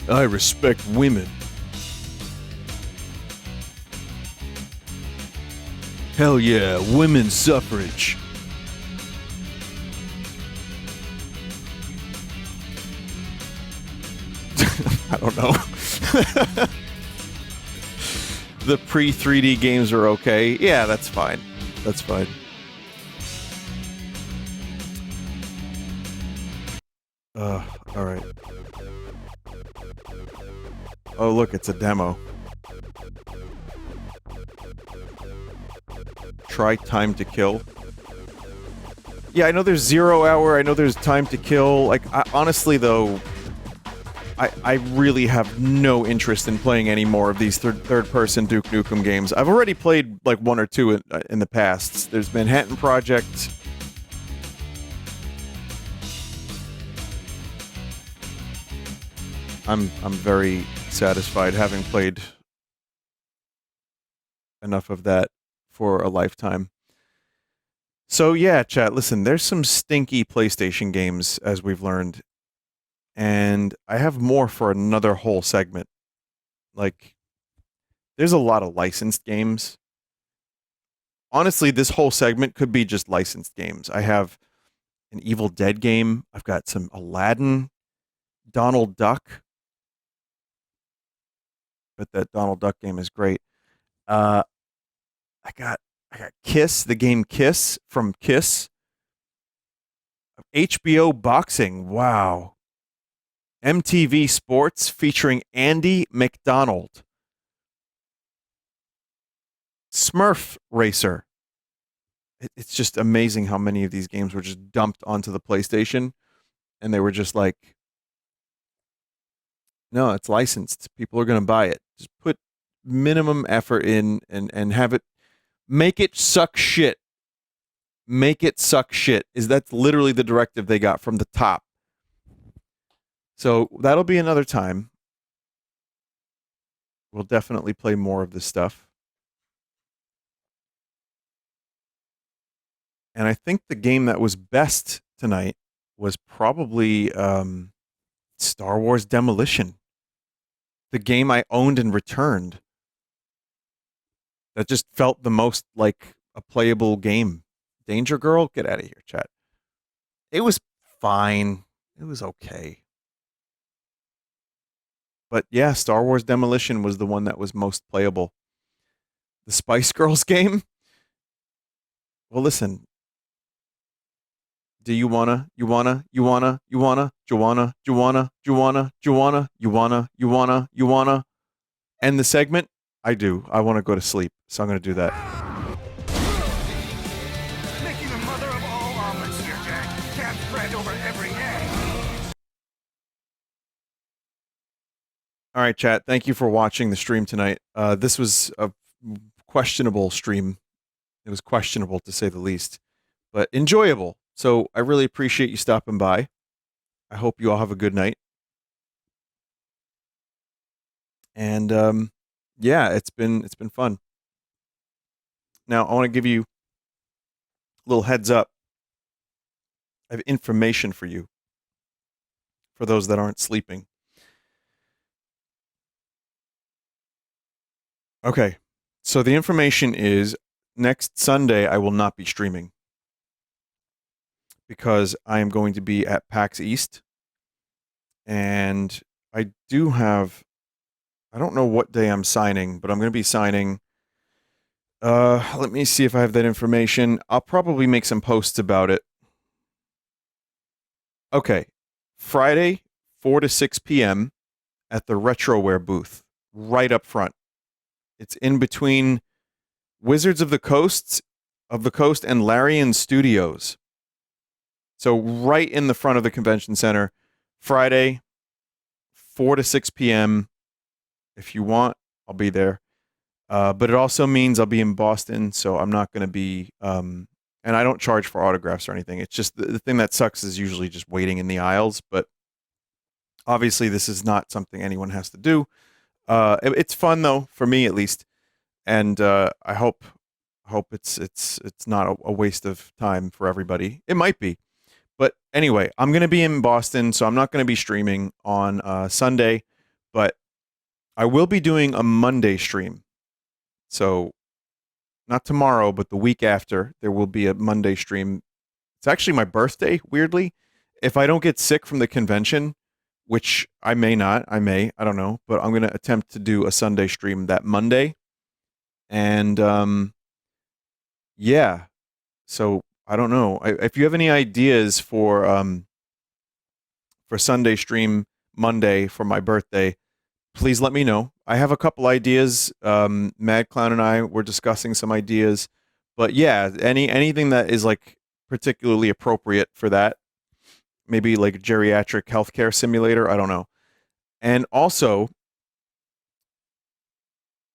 I respect women. Hell yeah, women's suffrage. I don't know. The pre-3D games are okay. Yeah, that's fine. That's fine. Alright. Oh, look, it's a demo. Try Time to Kill. Yeah, I know there's 0 hour, I know there's Time to Kill. Like, honestly, though, I really have no interest in playing any more of these third-person Duke Nukem games. I've already played like one or two in the past. There's Manhattan Project. I'm very satisfied having played enough of that for a lifetime. So yeah, chat, listen, there's some stinky PlayStation games, as we've learned. And I have more for another whole segment. Like, there's a lot of licensed games. Honestly, this whole segment could be just licensed games. I have an Evil Dead game. I've got some Aladdin, Donald Duck. But that Donald Duck game is great. I got Kiss, the game Kiss from Kiss. HBO Boxing. Wow. MTV Sports featuring Andy McDonald. Smurf Racer. It's just amazing how many of these games were just dumped onto the PlayStation, and they were just like, no, it's licensed. People are going to buy it. Just put minimum effort in and have it, make it suck shit. Make it suck shit. That's literally the directive they got from the top. So that'll be another time. We'll definitely play more of this stuff. And I think the game that was best tonight was probably Star Wars Demolition. The game I owned and returned. That just felt the most like a playable game. Danger Girl? Get out of here, chat. It was fine. It was okay. But yeah, Star Wars Demolition was the one that was most playable. The Spice Girls game? Well, listen. Do you wanna, Joanna, end the segment? I do. I want to go to sleep, so I'm going to do that. Making the mother of all omelets here, Jack. Can't spread over every egg. All right, chat. Thank you for watching the stream tonight. This was a questionable stream. It was questionable, to say the least, but enjoyable. So I really appreciate you stopping by. I hope you all have a good night. And yeah, it's been fun. Now I want to give you a little heads up. I have information for you, for those that aren't sleeping. Okay, so the information is next Sunday I will not be streaming because I am going to be at PAX East, and I do have, I don't know what day I'm signing, but I'm going to be signing, let me see if I have that information. I'll probably make some posts about it. Okay, Friday, 4 to 6 p.m. at the Retroware booth, right up front. It's in between Wizards of the Coast and Larian Studios. So right in the front of the convention center, Friday, 4 to 6 p.m. If you want, I'll be there. But it also means I'll be in Boston, so I'm not going to be, and I don't charge for autographs or anything. It's just the thing that sucks is usually just waiting in the aisles, but obviously this is not something anyone has to do. It's fun though, for me at least, and I hope it's not a waste of time for everybody. It might be, but anyway, I'm gonna be in Boston, so I'm not gonna be streaming on Sunday, but I will be doing a Monday stream. So not tomorrow, but the week after, there will be a Monday stream. It's actually my birthday, weirdly. If I don't get sick from the convention, which I may not, I don't know, but I'm going to attempt to do a Sunday stream that Monday. And, yeah, so I don't know. If you have any ideas for Sunday stream Monday for my birthday, please let me know. I have a couple ideas. Mad Clown and I were discussing some ideas, but yeah, anything that is like particularly appropriate for that. Maybe like a geriatric healthcare simulator. I don't know. And also,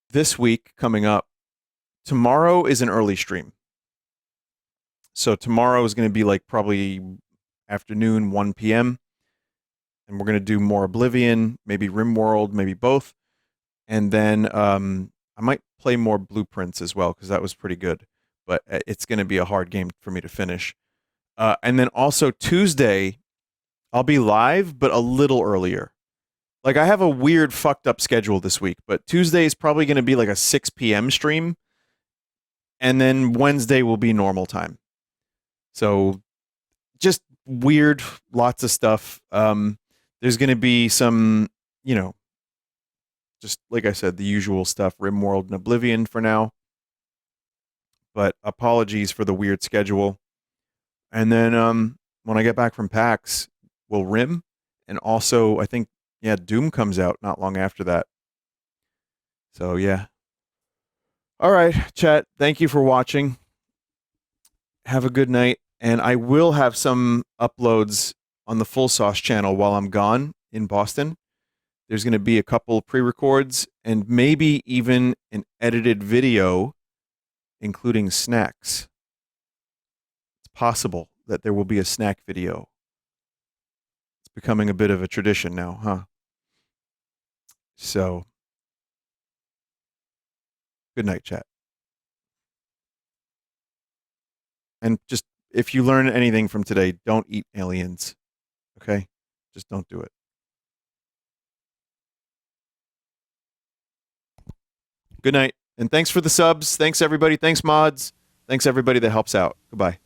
this week coming up, tomorrow is an early stream. So tomorrow is going to be like probably afternoon, 1 p.m. And we're going to do more Oblivion, maybe RimWorld, maybe both. And then I might play more Blueprints as well, because that was pretty good. But it's going to be a hard game for me to finish. And then also Tuesday, I'll be live, but a little earlier. Like, I have a weird, fucked up schedule this week, but Tuesday is probably going to be like a 6 p.m. stream. And then Wednesday will be normal time. So just weird, lots of stuff. There's going to be some, just like I said, the usual stuff, RimWorld and Oblivion for now. But apologies for the weird schedule. And then when I get back from PAX, we'll Rim. And also, I think, Doom comes out not long after that. So, yeah. All right, chat. Thank you for watching. Have a good night. And I will have some uploads on the Full Sauce channel while I'm gone in Boston. There's going to be a couple pre-records and maybe even an edited video, including snacks. It's possible that there will be a snack video. It's becoming a bit of a tradition now, huh? So, good night, chat. And just, if you learn anything from today, don't eat aliens. Okay? Just don't do it. Good night. And thanks for the subs. Thanks, everybody. Thanks, mods. Thanks, everybody that helps out. Goodbye.